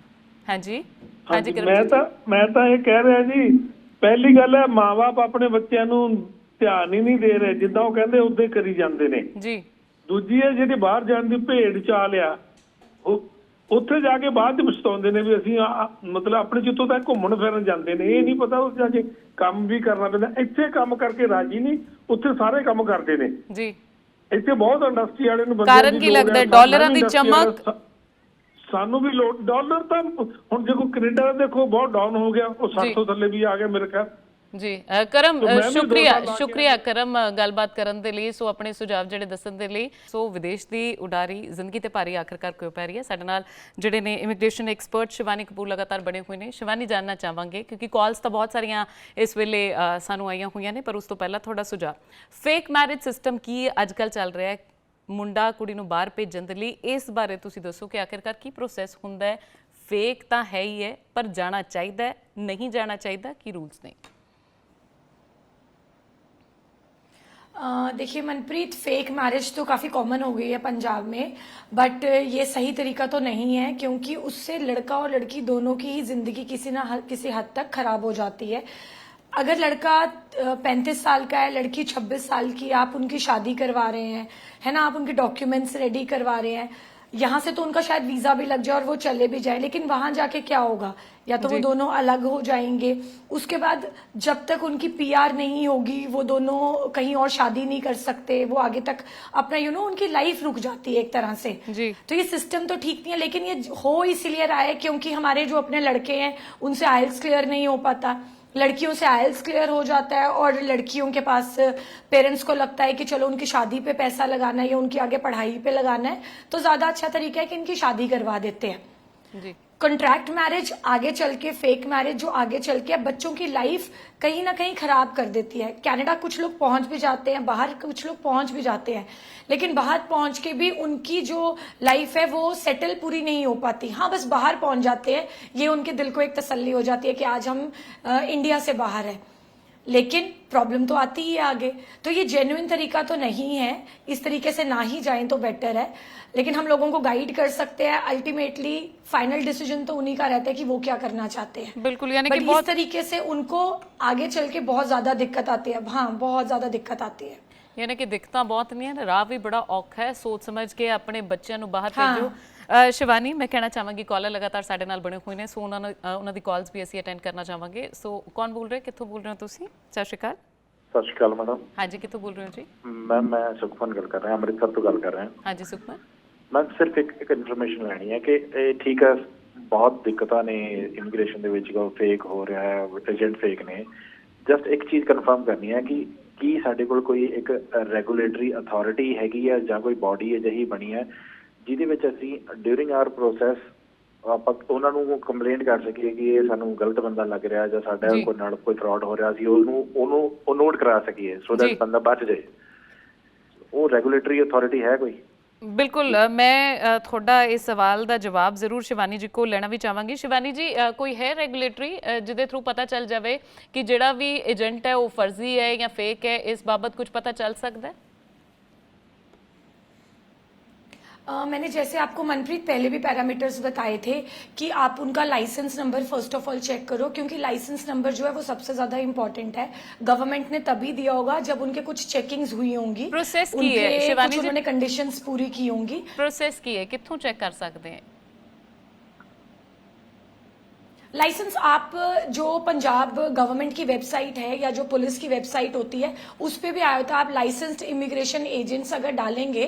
ਹਾਂਜੀ ਹਾਂਜੀ ਮੈਂ ਤਾਂ ਇਹ ਕਹਿ ਰਿਹਾ ਜੀ, ਪਹਿਲੀ ਗੱਲ ਹੈ ਮਾਂ-ਬਾਪ ਆਪਣੇ ਬੱਚਿਆਂ ਨੂੰ ਧਿਆਨ ਹੀ ਨਹੀਂ ਦੇ ਰਹੇ, ਜਿੱਦਾਂ ਉਹ ਕਹਿੰਦੇ ਉਦਾਂ ਹੀ ਕਰੀ ਜਾਂਦੇ ਨੇ ਜੀ। ਦੂਜੀ ਹੈ ਜਿਹੜੀ ਬਾਹਰ ਜਾਣ ਦੀ ਭੇਡ ਚਾਲ ਆ, ਉਹ ਉੱਥੇ ਜਾ ਕੇ ਬਾਅਦ ਚ ਪਛਤਾਉਂਦੇ ਨੇ ਵੀ ਅਸੀਂ ਮਤਲਬ ਆਪਣੇ ਜਿੱਥੋਂ ਤੱਕ ਘੁੰਮਣ ਫਿਰਨ ਜਾਂਦੇ ਨੇ, ਇਹ ਨਹੀਂ ਪਤਾ ਉਸ ਜਾ ਕੇ ਕੰਮ ਵੀ ਕਰਨਾ ਪੈਂਦਾ। ਇੱਥੇ ਕੰਮ ਕਰਕੇ ਰਾਜੀ ਨਹੀਂ, ਉੱਥੇ ਸਾਰੇ ਕੰਮ ਕਰਦੇ ਨੇ ਜੀ। ਇੱਥੇ ਬਹੁਤ ਇੰਡਸਟਰੀ ਵਾਲੇ ਨੂੰ ਕਾਰਨ ਕੀ ਲੱਗਦਾ? ਡਾਲਰਾਂ ਦੀ ਚਮਕ। ਸਾਨੂੰ ਵੀ ਲੋੜ ਡਾਲਰ ਤਾਂ ਹੁਣ ਦੇਖੋ ਕੈਨੇਡਾ ਦੇਖੋ ਬਹੁਤ ਡਾਊਨ ਹੋ ਗਿਆ, ਉਹ 60 ਤੋਂ ਥੱਲੇ ਵੀ ਆ ਗਿਆ ਮੇਰੇ ਖਿਆਲ ਜੀ। ਕਰਮ ਸ਼ੁਕਰੀਆ ਕਰਮ ਗੱਲਬਾਤ ਕਰਨ ਦੇ ਲਈ। ਸੋ ਆਪਣੇ ਸੁਝਾਅ ਜਿਹੜੇ ਦੱਸਣ ਦੇ ਲਈ। ਸੋ ਵਿਦੇਸ਼ ਦੀ ਉਡਾਰੀ ਜ਼ਿੰਦਗੀ ਤੇ ਭਾਰੀ ਆਖਰਕਾਰ ਕਿਉਂ ਪੈ ਰਹੀ ਹੈ? ਸਾਡੇ ਨਾਲ ਜਿਹੜੇ ਨੇ ਇਮੀਗ੍ਰੇਸ਼ਨ ਐਕਸਪਰਟ ਸ਼ਿਵਾਨੀ ਕਪੂਰ ਲਗਾਤਾਰ ਬਣੇ ਹੋਏ ਨੇ। ਸ਼ਿਵਾਨੀ, ਜਾਣਨਾ ਚਾਹਾਂਗੇ ਕਿਉਂਕਿ ਕਾਲਸ ਤਾਂ ਬਹੁਤ ਸਾਰੀਆਂ ਇਸ ਵੇਲੇ ਸਾਨੂੰ ਆਈਆਂ ਹੋਈਆਂ ਨੇ, ਪਰ ਉਸ ਤੋਂ ਪਹਿਲਾਂ ਤੁਹਾਡਾ ਸੁਝਾਅ, ਫੇਕ ਮੈਰਿਜ ਸਿਸਟਮ ਕੀ ਅੱਜ ਕੱਲ੍ਹ ਚੱਲ ਰਿਹਾ ਹੈ ਮੁੰਡਾ ਕੁੜੀ ਨੂੰ ਬਾਹਰ ਭੇਜਣ ਦੇ ਲਈ, ਇਸ ਬਾਰੇ ਤੁਸੀਂ ਦੱਸੋ ਕਿ ਆਖਿਰਕਾਰ ਕੀ ਪ੍ਰੋਸੈਸ ਹੁੰਦਾ ਹੈ? ਫੇਕ ਤਾਂ ਹੈ ਹੀ ਹੈ, ਪਰ ਜਾਣਾ ਚਾਹੀਦਾ ਹੈ, नहीं जाना चाहिए, की रूल्स ने? देखिए मनप्रीत, फेक मैरिज तो काफ़ी कॉमन हो गई है पंजाब में, बट ये सही तरीका तो नहीं है, क्योंकि उससे लड़का और लड़की दोनों की ही ज़िंदगी किसी हद तक ख़राब हो जाती है। अगर लड़का 35 साल का है, लड़की 26 साल की, आप उनकी शादी करवा रहे हैं, है ना, आप उनके डॉक्यूमेंट्स रेडी करवा रहे हैं, यहाँ से तो उनका शायद वीजा भी लग जाए और वो चले भी जाए, लेकिन वहां जाके क्या होगा? या तो वो दोनों अलग हो जाएंगे, उसके बाद जब तक उनकी पीआर नहीं होगी वो दोनों कहीं और शादी नहीं कर सकते, वो आगे तक अपना उनकी लाइफ रुक जाती है एक तरह से जी। तो ये सिस्टम तो ठीक नहीं है, लेकिन ये हो इसीलिए रहा है क्योंकि हमारे जो अपने लड़के हैं उनसे आइल्स क्लियर नहीं हो पाता, लड़कियों से आइल्स क्लियर हो जाता है, और लड़कियों के पास पेरेंट्स को लगता है कि चलो उनकी शादी पे पैसा लगाना है या उनकी आगे पढ़ाई पे लगाना है, तो ज्यादा अच्छा तरीका है कि इनकी शादी करवा देते हैं जी। कॉन्ट्रैक्ट मैरिज आगे चल के, फेक मैरिज जो आगे चल के बच्चों की लाइफ कहीं ना कहीं खराब कर देती है। कनाडा कुछ लोग पहुंच भी जाते हैं, बाहर कुछ लोग पहुंच भी जाते हैं, लेकिन बाहर पहुंच के भी उनकी जो लाइफ है वो सेटल पूरी नहीं हो पाती। हाँ, बस बाहर पहुंच जाते हैं, ये उनके दिल को एक तसल्ली हो जाती है कि आज हम इंडिया से बाहर है, लेकिन प्रॉब्लम तो आती ही है आगे। तो ये जेन्युइन तरीका तो नहीं है, इस तरीके से ना ही जाएं तो बेटर है, लेकिन हम लोगों को गाइड कर सकते हैं। अल्टीमेटली फाइनल डिसीजन तो उन्हीं का रहता है कि वो क्या करना चाहते हैं। बिल्कुल, यानी कि बहुत तरीके से उनको आगे चल के बहुत ज्यादा दिक्कत आती है। हाँ, बहुत ज्यादा दिक्कत आती है, यानी कि दिक्कत बहुत नहीं है, राह भी बड़ा औखा है, सोच समझ के अपने बच्चों ਨੂੰ ਬਾਹਰ ਭੇਜੋ। शिवानी, मैं कहना चाहूँगी कॉलर लगातार साढ़े नाल बने हुए हैं, सो उन्होंने दी कॉल्स भी असीं अटेंड करना चाहांगे। सो कौन बोल रहे, कित्थों बोल रहे हो तुसीं? सत श्री अकाल। सत श्री अकाल मैडम। हाँ जी, कित्थों बोल रहे हो जी? मैम मैं सुखमन गल कर रहा हूँ, अमृतसर तो गल कर रहे हैं। हाँ जी सुखमन। मैम सिर्फ एक इन्फॉर्मेशन लेनी है कि ठीक है, बहुत दिक्कतां ने इमिग्रेशन दे विच, फेक हो रहा है, एजेंट फेक ने। जस्ट एक चीज़ कन्फर्म करनी है कि साडे कोल कोई एक रेगुलेटरी अथॉरिटी हैगी है जां कोई बॉडी अजिही बनी है ਜਿਹਦੇ ਵਿੱਚ ਅਸੀਂ ਡਿਊਰਿੰਗ ਆਰ ਪ੍ਰੋਸੈਸ ਆਪਾਂ ਉਹਨਾਂ ਨੂੰ ਕੰਪਲੇਂਟ ਕਰ ਸਕੀਏ ਕਿ ਇਹ ਸਾਨੂੰ ਗਲਤ ਬੰਦਾ ਲੱਗ ਰਿਹਾ ਜਾਂ ਸਾਡਾ ਕੋਈ ਨਾਲ ਕੋਈ ਫਰਾਡ ਹੋ ਰਿਹਾ, ਸੀ ਉਹਨੂੰ ਨੋਟ ਕਰਾ ਸਕੀਏ ਸੋ ਦੈਟ ਬੰਦਾ ਬਚ ਜਾਏ। ਉਹ ਰੈਗੂਲੇਟਰੀ ਅਥਾਰਟੀ ਹੈ ਕੋਈ? बिल्कुल, मैं थोड़ा इस सवाल का जवाब जरूर शिवानी जी को लेना भी चाहांगी। शिवानी जी, कोई है रेगुलेटरी जिहदे थ्रू पता चल जाए कि जिहड़ा भी एजेंट है वो फर्जी है या फेक है, इस बाबत कुछ पता चल सकता है? मैंने जैसे आपको मनप्रीत पहले भी पैरामीटर्स बताए थे कि आप उनका licence number first of all check करो, क्योंकि लाइसेंस नंबर जो है वो सबसे ज्यादा इंपॉर्टेंट है। गवर्नमेंट ने तभी दिया होगा जब उनके कुछ चेकिंग्स हुई होंगी, प्रोसेस की है शिवानी जी, उन्होंने कंडीशंस पूरी की होंगी। प्रोसेस की है, कित्थों चेक कर सकते हैं? लाइसेंस आप जो पंजाब गवर्नमेंट की वेबसाइट है या जो पुलिस की वेबसाइट होती है उस पे भी आया होता है। आप लाइसेंस्ड इमिग्रेशन एजेंट्स अगर डालेंगे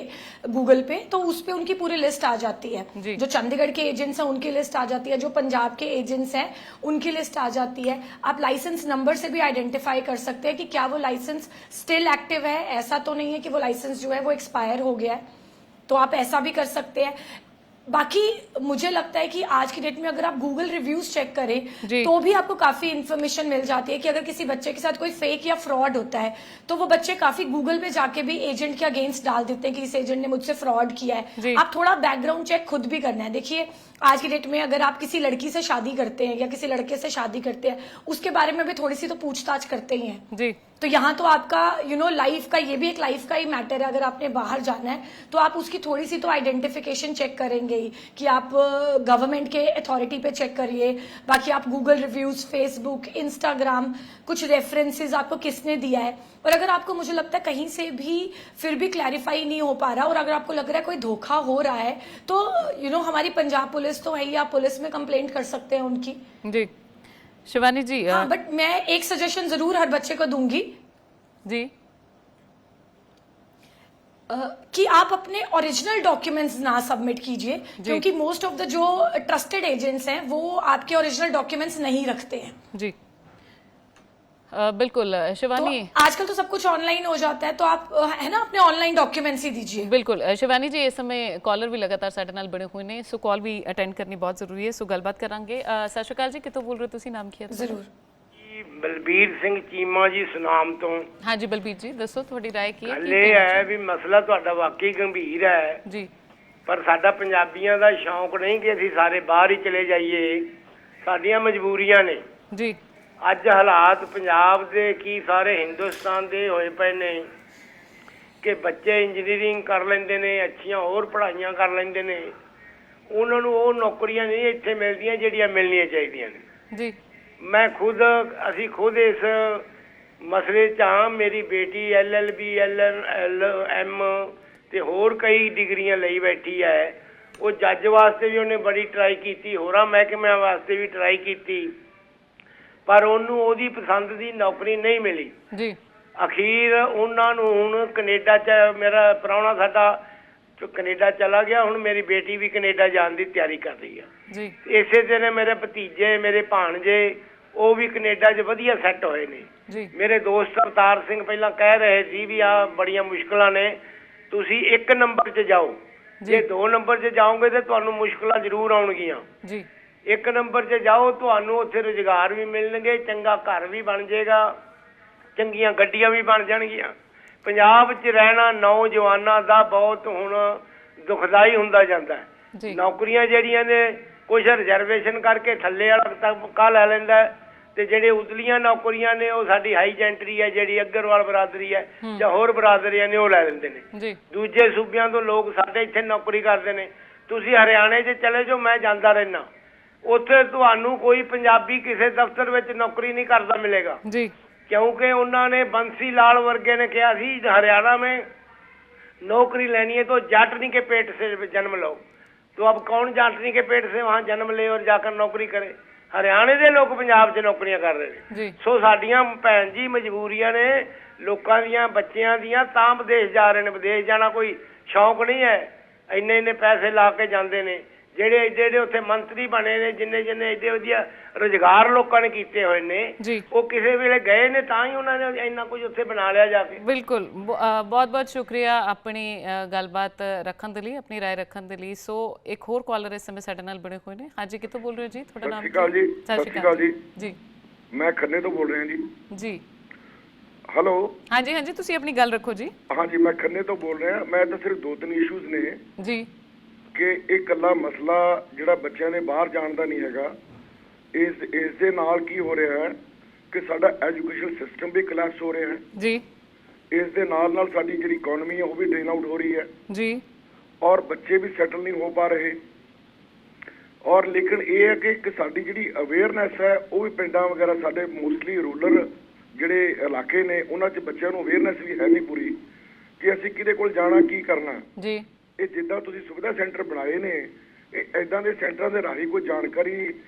गूगल पे तो उस पे उनकी पूरी लिस्ट आ जाती है। जो चंडीगढ़ के एजेंट्स हैं उनकी लिस्ट आ जाती है, जो पंजाब के एजेंट्स हैं उनकी लिस्ट आ जाती है। आप लाइसेंस नंबर से भी आइडेंटिफाई कर सकते हैं कि क्या वो लाइसेंस स्टिल एक्टिव है, ऐसा तो नहीं है कि वो लाइसेंस जो है वो एक्सपायर हो गया है, तो आप ऐसा भी कर सकते हैं। बाकी मुझे लगता है कि आज की डेट में अगर आप गूगल रिव्यूज चेक करें तो भी आपको काफी इन्फॉर्मेशन मिल जाती है कि अगर किसी बच्चे के साथ कोई फेक या फ्रॉड होता है तो वो बच्चे काफी गूगल पे जाके भी एजेंट के अगेंस्ट डाल देते हैं कि इस एजेंट ने मुझसे फ्रॉड किया है। आप थोड़ा बैकग्राउंड चेक खुद भी करना है। देखिए आज की डेट में अगर आप किसी लड़की से शादी करते हैं या किसी लड़के से शादी करते हैं उसके बारे में भी थोड़ी सी तो पूछताछ करते ही हैं जी। तो यहाँ तो आपका लाइफ का ये भी एक लाइफ का ही मैटर है। अगर आपने बाहर जाना है तो आप उसकी थोड़ी सी तो आइडेंटिफिकेशन चेक करेंगे ही कि आप गवर्नमेंट के अथॉरिटी पे चेक करिए। बाकी आप गूगल रिव्यूज, फेसबुक, इंस्टाग्राम, कुछ रेफरेंसेस आपको किसने दिया है। और अगर आपको मुझे लगता है कहीं से भी फिर भी क्लैरिफाई नहीं हो पा रहा और अगर आपको लग रहा है कोई धोखा हो रहा है तो हमारी पंजाब पुलिस तो है ही, आप पुलिस में कंप्लेंट कर सकते हैं उनकी जी। शिवानी जी हाँ, बट मैं एक सजेशन जरूर हर बच्चे को दूंगी जी कि आप अपने ओरिजिनल डॉक्यूमेंट्स ना सबमिट कीजिए क्योंकि मोस्ट ऑफ द जो ट्रस्टेड एजेंट्स हैं वो आपके ओरिजिनल डॉक्यूमेंट्स नहीं रखते हैं जी। बिल्कुल शिवानी, तो आजकल तो सब कुछ ऑनलाइन हो जाता है तो आप है ना अपने ऑनलाइन डॉक्यूमेंट्स ही दीजिए। बिल्कुल शिवानी जी, इस समय कॉलर भी लगातार ਸਾਡੇ ਨਾਲ ਬਣੇ ਹੋਏ ਨੇ, ਸੋ ਕਾਲ ਵੀ ਅਟੈਂਡ ਕਰਨੀ ਬਹੁਤ ਜ਼ਰੂਰੀ ਹੈ, ਸੋ ਗੱਲਬਾਤ ਕਰਾਂਗੇ। ਸਤਿ ਸ਼੍ਰੀ ਅਕਾਲ ਜੀ, ਕਿੱਥੋਂ ਬੋਲ ਰਹੇ ਹੋ ਤੁਸੀਂ, ਨਾਮ ਕੀ ਹੈ? ਜ਼ਰੂਰ ਬਲਬੀਰ ਸਿੰਘ ਚੀਮਾ ਜੀ ਸੁਨਾਮ ਤੋਂ। ਹਾਂਜੀ ਬਲਬੀਰ ਜੀ ਦੱਸੋ ਤੁਹਾਡੀ رائے ਕੀ ਹੈ? ਗੱਲ ਇਹ ਹੈ ਵੀ ਮਸਲਾ ਤੁਹਾਡਾ ਵਾਕਈ ਗੰਭੀਰ ਹੈ ਜੀ, ਪਰ ਸਾਡਾ ਪੰਜਾਬੀਆਂ ਦਾ ਸ਼ੌਂਕ ਨਹੀਂ ਕਿ ਅਸੀਂ ਸਾਰੇ ਬਾਹਰ ਹੀ ਚਲੇ ਜਾਈਏ, ਸਾਡੀਆਂ ਮਜਬੂਰੀਆਂ ਨੇ ਜੀ। ਅੱਜ ਹਾਲਾਤ ਪੰਜਾਬ ਦੇ ਕੀ ਸਾਰੇ ਹਿੰਦੁਸਤਾਨ ਦੇ ਹੋਏ ਪਏ ਨੇ ਕਿ ਬੱਚੇ ਇੰਜੀਨੀਅਰਿੰਗ ਕਰ ਲੈਂਦੇ ਨੇ, ਅੱਛੀਆਂ ਹੋਰ ਪੜ੍ਹਾਈਆਂ ਕਰ ਲੈਂਦੇ ਨੇ, ਉਹਨਾਂ ਨੂੰ ਉਹ ਨੌਕਰੀਆਂ ਨਹੀਂ ਇੱਥੇ ਮਿਲਦੀਆਂ ਜਿਹੜੀਆਂ ਮਿਲਣੀਆਂ ਚਾਹੀਦੀਆਂ ਨੇ ਜੀ। ਮੈਂ ਖੁਦ ਅਸੀਂ ਖੁਦ ਇਸ ਮਸਲੇ 'ਚ ਹਾਂ। ਮੇਰੀ ਬੇਟੀ LLB LLM ਤੇ ਹੋਰ ਕਈ ਡਿਗਰੀਆਂ ਲਈ ਬੈਠੀ ਹੈ। ਉਹ ਜੱਜ ਵਾਸਤੇ ਵੀ ਉਹਨੇ ਬੜੀ ਟਰਾਈ ਕੀਤੀ, ਹੋਰਾਂ ਮਹਿਕਮਿਆਂ ਵਾਸਤੇ ਵੀ ਟਰਾਈ ਕੀਤੀ, ਪਰ ਉਹਨੂੰ ਉਹਦੀ ਪਸੰਦ ਦੀ ਨੌਕਰੀ ਨਹੀਂ ਮਿਲੀ ਜੀ। ਅਖੀਰ ਉਹਨਾਂ ਨੂੰ ਹੁਣ ਕੈਨੇਡਾ 'ਚ, ਮੇਰਾ ਪ੍ਰਾਹੁਣਾ ਸਾਡਾ ਕੈਨੇਡਾ ਚਲਾ ਗਿਆ, ਹੁਣ ਮੇਰੀ ਬੇਟੀ ਵੀ ਕੈਨੇਡਾ ਜਾਣ ਦੀ ਤਿਆਰੀ ਕਰ ਰਹੀ ਆ ਜੀ। ਇਸੇ ਤਰ੍ਹਾਂ ਮੇਰੇ ਭਤੀਜੇ, ਮੇਰੇ ਭਾਣਜੇ ਉਹ ਵੀ ਕੈਨੇਡਾ 'ਚ ਵਧੀਆ ਸੈੱਟ ਹੋਏ ਨੇ ਜੀ। ਮੇਰੇ ਦੋਸਤ ਅਵਤਾਰ ਸਿੰਘ ਪਹਿਲਾਂ ਕਹਿ ਰਹੇ ਸੀ ਵੀ ਆ ਬੜੀਆਂ ਮੁਸ਼ਕਲਾਂ ਨੇ, ਤੁਸੀਂ 1 ਨੰਬਰ 'ਚ ਜਾਓ, ਜੇ 2 ਨੰਬਰ 'ਚ ਜਾਓਗੇ ਤੇ ਤੁਹਾਨੂੰ ਮੁਸ਼ਕਲਾਂ ਜ਼ਰੂਰ ਆਉਣਗੀਆਂ ਜੀ। 1 ਨੰਬਰ 'ਚ ਜਾਓ, ਤੁਹਾਨੂੰ ਉੱਥੇ ਰੁਜ਼ਗਾਰ ਵੀ ਮਿਲਣਗੇ, ਚੰਗਾ ਘਰ ਵੀ ਬਣ ਜਾਏਗਾ, ਚੰਗੀਆਂ ਗੱਡੀਆਂ ਵੀ ਬਣ ਜਾਣਗੀਆਂ। ਪੰਜਾਬ 'ਚ ਰਹਿਣਾ ਨੌਜਵਾਨਾਂ ਦਾ ਬਹੁਤ ਹੁਣ ਦੁਖਦਾਈ ਹੁੰਦਾ ਜਾਂਦਾ ਹੈ। ਨੌਕਰੀਆਂ ਜਿਹੜੀਆਂ ਨੇ ਕੁਛ ਰਿਜ਼ਰਵੇਸ਼ਨ ਕਰਕੇ ਥੱਲੇ ਵਾਲਾ ਤਬਕਾ ਲੈ ਲੈਂਦਾ ਤੇ ਜਿਹੜੇ ਉਤਲੀਆਂ ਨੌਕਰੀਆਂ ਨੇ ਉਹ ਸਾਡੀ ਹਾਈ ਜੈਂਟਰੀ ਹੈ ਜਿਹੜੀ ਅਗਰਵਾਲ ਬਰਾਦਰੀ ਹੈ ਜਾਂ ਹੋਰ ਬਰਾਦਰੀਆਂ ਨੇ ਉਹ ਲੈ ਲੈਂਦੇ ਨੇ। ਦੂਜੇ ਸੂਬਿਆਂ ਤੋਂ ਲੋਕ ਸਾਡੇ ਇੱਥੇ ਨੌਕਰੀ ਕਰਦੇ ਨੇ। ਤੁਸੀਂ ਹਰਿਆਣੇ 'ਚ ਚਲੇ ਜਾਓ, ਮੈਂ ਜਾਂਦਾ ਰਹਿਣਾ, ਉੱਥੇ ਤੁਹਾਨੂੰ ਕੋਈ ਪੰਜਾਬੀ ਕਿਸੇ ਦਫ਼ਤਰ ਵਿੱਚ ਨੌਕਰੀ ਨਹੀਂ ਕਰਦਾ ਮਿਲੇਗਾ ਜੀ, क्योंकि उन्होंने बंसी लाल वर्गे ने कहा सी हरियाणा में नौकरी लेनी है तो जाटनी के पेट से जन्म लो। तो अब कौन जाटनी के पेट से वहाँ जन्म ले और जाकर नौकरी करे? हरियाणे के लोग पंजाब च नौकरियां कर रहे हैं। सो साडियां भैन जी मजबूरियां ने लोकां दियां बच्चियां दियां, तां विदेश जा रहे हैं। विदेश जाना कोई शौक नहीं है, इन्ने इन्ने पैसे ला के जाते हैं। ਜਿਹੜੇ ਏਡੇ ਏਡੇ ਉੱਥੇ ਮੰਤਰੀ ਬਣੇ ਨੇ, ਜਿੰਨੇ ਜਿੰਨੇ ਏਡੇ ਵਧੀਆ ਰੁਜ਼ਗਾਰ ਲੋਕਾਂ ਨੇ ਕੀਤੇ ਹੋਏ ਨੇ, ਉਹ ਕਿਸੇ ਵੇਲੇ ਗਏ ਨੇ ਤਾਂ ਹੀ ਉਹਨਾਂ ਨੇ ਇੰਨਾ ਕੁਝ ਉੱਥੇ ਬਣਾ ਲਿਆ ਜਾ ਕੇ। ਬਿਲਕੁਲ, ਬਹੁਤ ਬਹੁਤ ਸ਼ੁਕਰੀਆ ਆਪਣੀ ਗੱਲਬਾਤ ਰੱਖਣ ਦੇ ਲਈ, ਆਪਣੀ ਰਾਏ ਰੱਖਣ ਦੇ ਲਈ। ਸੋ ਇੱਕ ਹੋਰ ਕਾਲਰ ਇਸ ਸਮੇਂ ਸਾਡੇ ਨਾਲ ਬਣੇ ਹੋਏ ਨੇ। ਹਾਂਜੀ, ਕਿੱਥੋਂ ਬੋਲ ਰਹੇ ਹੋ ਜੀ? ਤੁਹਾਡਾ ਨਾਮ? ਸਤਿ ਸ਼੍ਰੀ ਅਕਾਲ ਜੀ। ਸਤਿ ਸ਼੍ਰੀ ਅਕਾਲ ਜੀ। ਜੀ, ਮੈਂ ਖੰਨੇ ਤੋਂ ਬੋਲ ਰਿਹਾ ਜੀ। ਜੀ, ਹੈਲੋ। ਹਾਂਜੀ ਹਾਂਜੀ, ਤੁਸੀਂ ਆਪਣੀ ਗੱਲ ਰੱਖੋ ਜੀ। ਹਾਂਜੀ, ਮੈਂ ਖੰਨੇ ਤੋਂ ਬੋਲ ਰਿਹਾ। ਮੈਂ ਤਾਂ ਸਿਰਫ 2-3 ਇਸ਼ੂਜ਼ ਨੇ ਜੀ ਕਿ ਇਹ ਇਕੱਲਾ ਮਸਲਾ ਜਿਹੜਾ ਬੱਚਿਆਂ ਦੇ ਬਾਹਰ ਜਾਣ ਦਾ ਨਹੀਂ ਹੈਗਾ, ਇਸ ਦੇ ਨਾਲ ਕੀ ਹੋ ਰਿਹਾ ਹੈ ਕਿ ਸਾਡਾ ਐਜੂਕੇਸ਼ਨ ਸਿਸਟਮ ਵੀ ਕਲੈਪਸ ਹੋ ਰਿਹਾ ਹੈ ਜੀ। ਇਸ ਦੇ ਨਾਲ ਸਾਡੀ ਜਿਹੜੀ ਇਕਨੋਮੀ ਹੈ ਉਹ ਵੀ ਡਰੇਨ ਆਊਟ ਹੋ ਰਹੀ ਹੈ ਜੀ, ਔਰ ਬੱਚੇ ਵੀ ਸੈਟਲ ਨਹੀਂ ਹੋ ਪਾ ਰਹੇ। ਔਰ ਲੇਕਿਨ ਇਹ ਹੈ ਕਿ ਇੱਕ ਸਾਡੀ ਜਿਹੜੀ ਅਵੇਅਰਨੈਸ ਹੈ ਉਹ ਵੀ ਪਿੰਡਾਂ ਵਗੈਰਾ ਸਾਡੇ ਮੋਸਟਲੀ ਰੂਰਲ ਜਿਹੜੇ ਇਲਾਕੇ ਨੇ ਉਹਨਾਂ 'ਚ ਬੱਚਿਆਂ ਨੂੰ ਅਵੇਅਰਨੈਸ ਵੀ ਹੈ ਨਹੀਂ ਪੂਰੀ ਕਿ ਅਸੀਂ ਕਿਹਦੇ ਕੋਲ ਜਾਣਾ, ਕੀ ਕਰਨਾ ਜੀ। ਇਹ ਜਿੱਦਾਂ ਤੁਸੀਂ ਸੁਵਿਧਾ ਸੈਂਟਰ ਬਣਾਏ ਨੇ, ਇਹ ਇਦਾਂ ਦੇ ਸੈਂਟਰਾਂ ਦੇ ਰਾਹੀਂ ਕੋਈ ਜਾਣਕਾਰੀ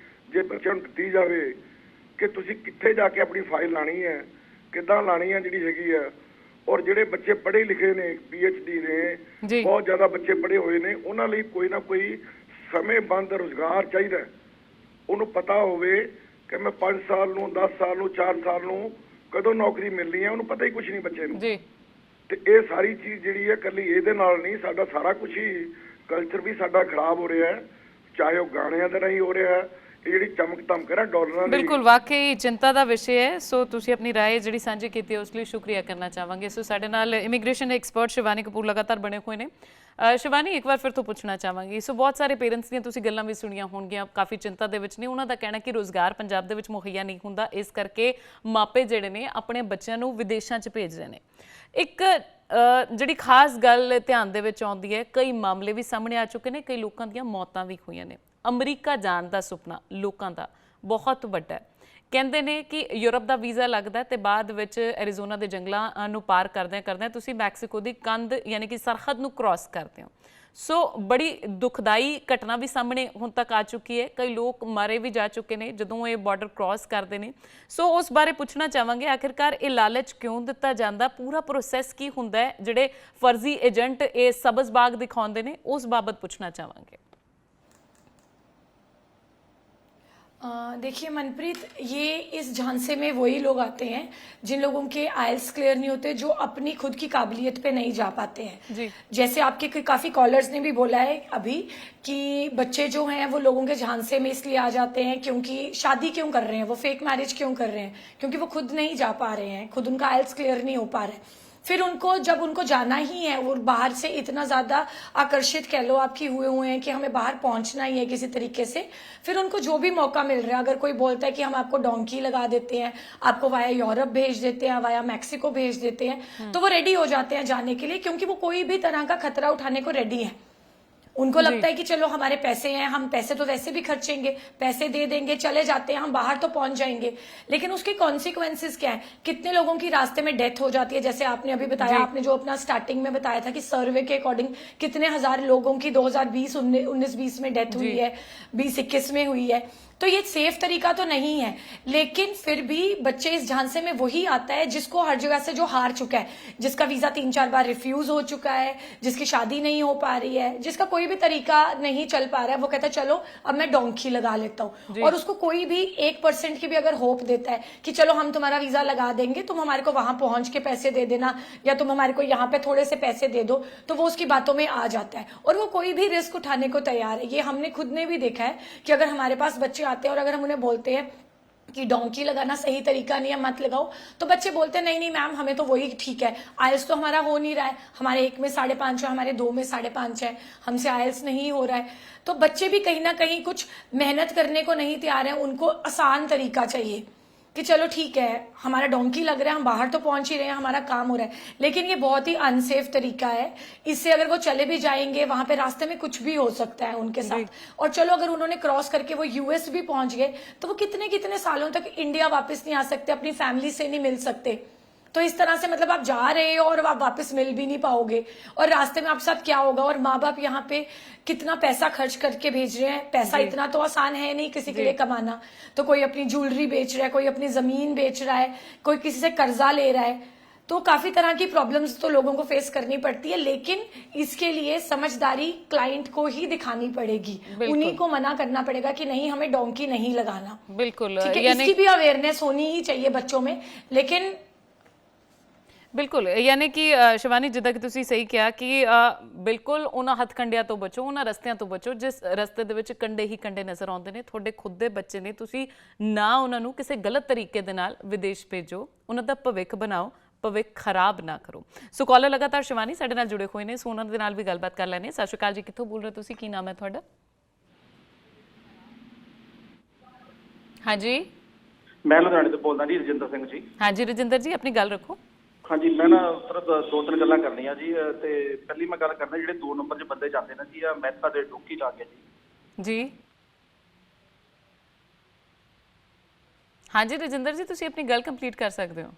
ਜੇ ਬੱਚਿਆਂ ਨੂੰ ਦਿੱਤੀ ਜਾਵੇ ਕਿ ਤੁਸੀਂ ਕਿੱਥੇ ਜਾ ਕੇ ਆਪਣੀ ਫਾਈਲ ਲਾਣੀ ਹੈ, ਕਿੱਦਾਂ ਲਾਣੀ ਹੈ ਜਿਹੜੀ ਹੈਗੀ ਆ। ਔਰ ਜਿਹੜੇ ਬੱਚੇ ਪੜ੍ਹੇ ਲਿਖੇ ਨੇ, PhD ਨੇ, ਬਹੁਤ ਜ਼ਿਆਦਾ ਬੱਚੇ ਪੜ੍ਹੇ ਹੋਏ ਨੇ, ਉਹਨਾਂ ਲਈ ਕੋਈ ਨਾ ਕੋਈ ਸਮੇਂਬੰਦ ਰੁਜ਼ਗਾਰ ਚਾਹੀਦਾ। ਉਹਨੂੰ ਪਤਾ ਹੋਵੇ ਕਿ ਮੈਂ 5 ਸਾਲ ਨੂੰ, 10 ਸਾਲ ਨੂੰ, 4 ਸਾਲ ਨੂੰ ਕਦੋਂ ਨੌਕਰੀ ਮਿਲਣੀ ਹੈ, ਉਹਨੂੰ ਪਤਾ ਹੀ ਕੁਝ ਨਹੀਂ ਬੱਚੇ ਨੂੰ। ਤੇ ਇਹ ਸਾਰੀ ਚੀਜ਼ ਜਿਹੜੀ ਹੈ ਇਕੱਲੀ ਇਹਦੇ ਨਾਲ ਨਹੀਂ, ਸਾਡਾ ਸਾਰਾ ਕੁਝ ਹੀ ਕਲਚਰ ਵੀ ਸਾਡਾ ਖਰਾਬ ਹੋ ਰਿਹਾ ਹੈ, ਚਾਹੇ ਉਹ ਗਾਣਿਆਂ ਦੇ ਰਾਹੀਂ ਹੋ ਰਿਹਾ ਹੈ, ਇਹ ਜਿਹੜੀ ਚਮਕ ਧਮਕ ਹੈ ਨਾ ਡਾਲਰਾਂ ਦੀ। ਬਿਲਕੁਲ ਵਾਕਈ ਚਿੰਤਾ ਦਾ ਵਿਸ਼ਾ ਹੈ। ਸੋ ਤੁਸੀਂ ਆਪਣੀ ਰਾਏ ਜਿਹੜੀ ਸਾਂਝੀ ਕੀਤੀ ਉਸ ਲਈ ਸ਼ੁਕਰੀਆ ਕਰਨਾ ਚਾਹਾਂਗੇ। ਸੋ ਸਾਡੇ ਨਾਲ ਇਮੀਗ੍ਰੇਸ਼ਨ ਐਕਸਪਰਟ ਸ਼ਿਵਾਨੀ ਕਪੂਰ ਲਗਾਤਾਰ ਬਣੇ ਹੋਏ ਨੇ। ਸ਼ਿਵਾਨੀ, ਇੱਕ ਵਾਰ ਫਿਰ ਤੋਂ ਪੁੱਛਣਾ ਚਾਹਾਂਗੀ, ਸੋ ਬਹੁਤ ਸਾਰੇ ਪੇਰੈਂਟਸ ਦੀਆਂ ਤੁਸੀਂ ਗੱਲਾਂ ਵੀ ਸੁਣੀਆਂ ਹੋਣਗੀਆਂ, ਕਾਫੀ ਚਿੰਤਾ ਦੇ ਵਿੱਚ ਨੇ। ਉਹਨਾਂ ਦਾ ਕਹਿਣਾ ਕਿ ਰੋਜ਼ਗਾਰ ਪੰਜਾਬ ਦੇ ਵਿੱਚ ਮੁਹੱਈਆ ਨਹੀਂ ਹੁੰਦਾ, ਇਸ ਕਰਕੇ ਮਾਪੇ ਜਿਹੜੇ ਨੇ ਆਪਣੇ ਬੱਚਿਆਂ ਨੂੰ ਵਿਦੇਸ਼ਾਂ 'ਚ ਭੇਜ ਰਹੇ ਨੇ। ਇੱਕ ਜਿਹੜੀ ਖਾਸ ਗੱਲ ਧਿਆਨ ਦੇ ਵਿੱਚ ਆਉਂਦੀ ਹੈ, ਕਈ ਮਾਮਲੇ ਵੀ ਸਾਹਮਣੇ ਆ ਚੁੱਕੇ ਨੇ, ਕਈ ਲੋਕਾਂ ਦੀਆਂ ਮੌਤਾਂ ਵੀ ਹੋਈਆਂ ਨੇ। ਅਮਰੀਕਾ ਜਾਣ ਦਾ ਸੁਪਨਾ ਲੋਕਾਂ ਦਾ ਬਹੁਤ ਵੱਡਾ ਹੈ। ਕਹਿੰਦੇ ਨੇ ਕਿ ਯੂਰਪ ਦਾ ਵੀਜ਼ਾ ਲੱਗਦਾ ਤੇ ਬਾਅਦ ਵਿੱਚ ਐਰੀਜ਼ੋਨਾ ਦੇ ਜੰਗਲਾਂ ਨੂੰ ਪਾਰ ਕਰਦਿਆਂ ਤੁਸੀਂ ਮੈਕਸੀਕੋ ਦੀ ਕੰਧ ਯਾਨੀ ਕਿ ਸਰਹੱਦ ਨੂੰ ਕ੍ਰਾਸ ਕਰਦੇ ਹੋ। ਸੋ ਬੜੀ ਦੁਖਦਾਈ ਘਟਨਾ ਵੀ ਸਾਹਮਣੇ ਹੁਣ ਤੱਕ ਆ ਚੁੱਕੀ ਹੈ, ਕਈ ਲੋਕ ਮਾਰੇ ਵੀ ਜਾ ਚੁੱਕੇ ਨੇ ਜਦੋਂ ਇਹ ਬਾਰਡਰ ਕ੍ਰਾਸ ਕਰਦੇ ਨੇ। ਸੋ ਉਸ ਬਾਰੇ ਪੁੱਛਣਾ ਚਾਹਾਂਗੇ, ਆਖਿਰਕਾਰ ਇਹ ਲਾਲਚ ਕਿਉਂ ਦਿੱਤਾ ਜਾਂਦਾ, ਪੂਰਾ ਪ੍ਰੋਸੈਸ ਕੀ ਹੁੰਦਾ ਹੈ, ਜਿਹੜੇ ਫਰਜ਼ੀ ਏਜੰਟ ਇਹ ਸਬਜ਼ ਬਾਗ ਦਿਖਾਉਂਦੇ ਨੇ, ਉਸ ਬਾਬਤ ਪੁੱਛਣਾ ਚਾਹਾਂਗੇ। देखिए मनप्रीत, ये इस झांसे में वही लोग आते हैं जिन लोगों के आइल्स क्लियर नहीं होते, जो अपनी खुद की काबिलियत पे नहीं जा पाते हैं जी। जैसे आपके काफी कॉलर्स ने भी बोला है अभी कि बच्चे जो हैं वो लोगों के झांसे में इसलिए आ जाते हैं क्योंकि शादी क्यों कर रहे हैं, वो फेक मैरिज क्यों कर रहे हैं, क्योंकि वो खुद नहीं जा पा रहे हैं, खुद उनका आइल्स क्लियर नहीं हो पा रहा है। फिर उनको जब उनको जाना ही है, वो बाहर से इतना ज्यादा आकर्षित कह लो आपकी हुए हैं कि हमें बाहर पहुंचना ही है किसी तरीके से, फिर उनको जो भी मौका मिल रहा है, अगर कोई बोलता है कि हम आपको डोंकी लगा देते हैं, आपको वाया यूरोप भेज देते हैं, वाया मैक्सिको भेज देते हैं, तो वो रेडी हो जाते हैं जाने के लिए, क्योंकि वो कोई भी तरह का खतरा उठाने को रेडी है। उनको लगता है कि चलो हमारे पैसे हैं, हम पैसे तो वैसे भी खर्चेंगे, पैसे दे देंगे, चले जाते हैं, हम बाहर तो पहुंच जाएंगे। लेकिन उसके कॉन्सिक्वेंसेस क्या है, कितने लोगों की रास्ते में डेथ हो जाती है। जैसे आपने अभी बताया, आपने जो अपना स्टार्टिंग में बताया था कि सर्वे के अकॉर्डिंग कितने हजार लोगों की 2019-20 में डेथ हुई है, 2021 में हुई है। तो ये सेफ तरीका तो नहीं है, लेकिन फिर भी बच्चे इस झांसे में वही आता है जिसको हर जगह से जो हार चुका है, जिसका वीजा 3-4 बार रिफ्यूज हो चुका है, जिसकी शादी नहीं हो पा रही है, जिसका कोई भी तरीका नहीं चल पा रहा है, वो कहता है चलो अब मैं डोंकी लगा लेता हूँ। और उसको कोई भी 1% की भी अगर होप देता है कि चलो हम तुम्हारा वीजा लगा देंगे, तुम हमारे को वहां पहुंच के पैसे दे देना, या तुम हमारे को यहाँ पे थोड़े से पैसे दे दो, तो वो उसकी बातों में आ जाता है और वो कोई भी रिस्क उठाने को तैयार है। ये हमने खुद ने भी देखा है कि अगर हमारे पास बच्चे आते हैं और अगर हम उन्हें बोलते हैं कि डोंकी लगाना सही तरीका नहीं है, मत लगाओ, तो बच्चे बोलते हैं नहीं नहीं मैम, हमें तो वही ठीक है, आइल्स तो हमारा हो नहीं रहा है, हमारे 1 में 5.5 है, हमारे 2 में 5.5 है, हमसे आइल्स नहीं हो रहा है। तो बच्चे भी कहीं ना कहीं कुछ मेहनत करने को नहीं तैयार है, उनको आसान तरीका चाहिए कि चलो ठीक है हमारा डोंकी लग रहा है, हम बाहर तो पहुंच ही रहे हैं, हमारा काम हो रहा है। लेकिन ये बहुत ही अनसेफ तरीका है, इससे अगर वो चले भी जाएंगे वहां पे रास्ते में कुछ भी हो सकता है उनके साथ। और चलो अगर उन्होंने क्रॉस करके वो यूएस भी पहुंच गए, तो वो कितने कितने सालों तक इंडिया वापस नहीं आ सकते, अपनी फैमिली से नहीं मिल सकते। तो इस तरह से मतलब आप जा रहे हो और आप वापस मिल भी नहीं पाओगे, और रास्ते में आपके साथ क्या होगा, और माँ बाप यहाँ पे कितना पैसा खर्च करके भेज रहे हैं। पैसा इतना तो आसान है नहीं किसी के लिए कमाना, तो कोई अपनी ज्वेलरी बेच रहा है, कोई अपनी जमीन बेच रहा है, कोई किसी से कर्जा ले रहा है। तो काफी तरह की प्रॉब्लम्स तो लोगों को फेस करनी पड़ती है, लेकिन इसके लिए समझदारी क्लाइंट को ही दिखानी पड़ेगी, उन्हीं को मना करना पड़ेगा कि नहीं हमें डोंकी नहीं लगाना। बिल्कुल, ठीक है, इसकी भी अवेयरनेस होनी ही चाहिए बच्चों में। लेकिन बिल्कुल, यानी कि शिवानी जिदा कि तुसी सही कहा कि बिल्कुल उन्हां हथकंडियां तो बचो, उन्हां रस्तियां तो बचो जिस रस्ते दे विच कंडे ही कंडे नज़र आउंदे ने। तुहाडे खुद दे बच्चे ने, तुसी ना उन्हां नूं किसी गलत तरीके दे नाल विदेश भेजो, उन्हां दा भविख बनाओ, भविख खराब ना करो। सो कॉलर लगातार शिवानी साडे नाल जुड़े हुए ने, सो उन्हां दे नाल भी गलबात कर लैने। सत श्री अकाल जी, कित्थों बोल रहे तुसी, की नाम है तुहाडा? हाँ जी, मैं लुधियाने तो बोलदा जी, रजिंदर सिंह जी। हाँ जी रजिंदर जी, अपनी गल रखो। हाँ जी, मैं ना सिर्फ 2-3 गल्लां करनियां जी। ते पहली मैं गल करना ਜਿਹੜੇ 2 नंबर 'ਚ ਬੰਦੇ ਜਾਂਦੇ ਨੇ ਜੀ, ਅਮਰੀਕਾ ਦੇ ਡੋਂਕੀ ਲਾ ਕੇ जी। हाँ जी रजिंदर जी, तुसी अपनी गल कंप्लीट कर सकते हो।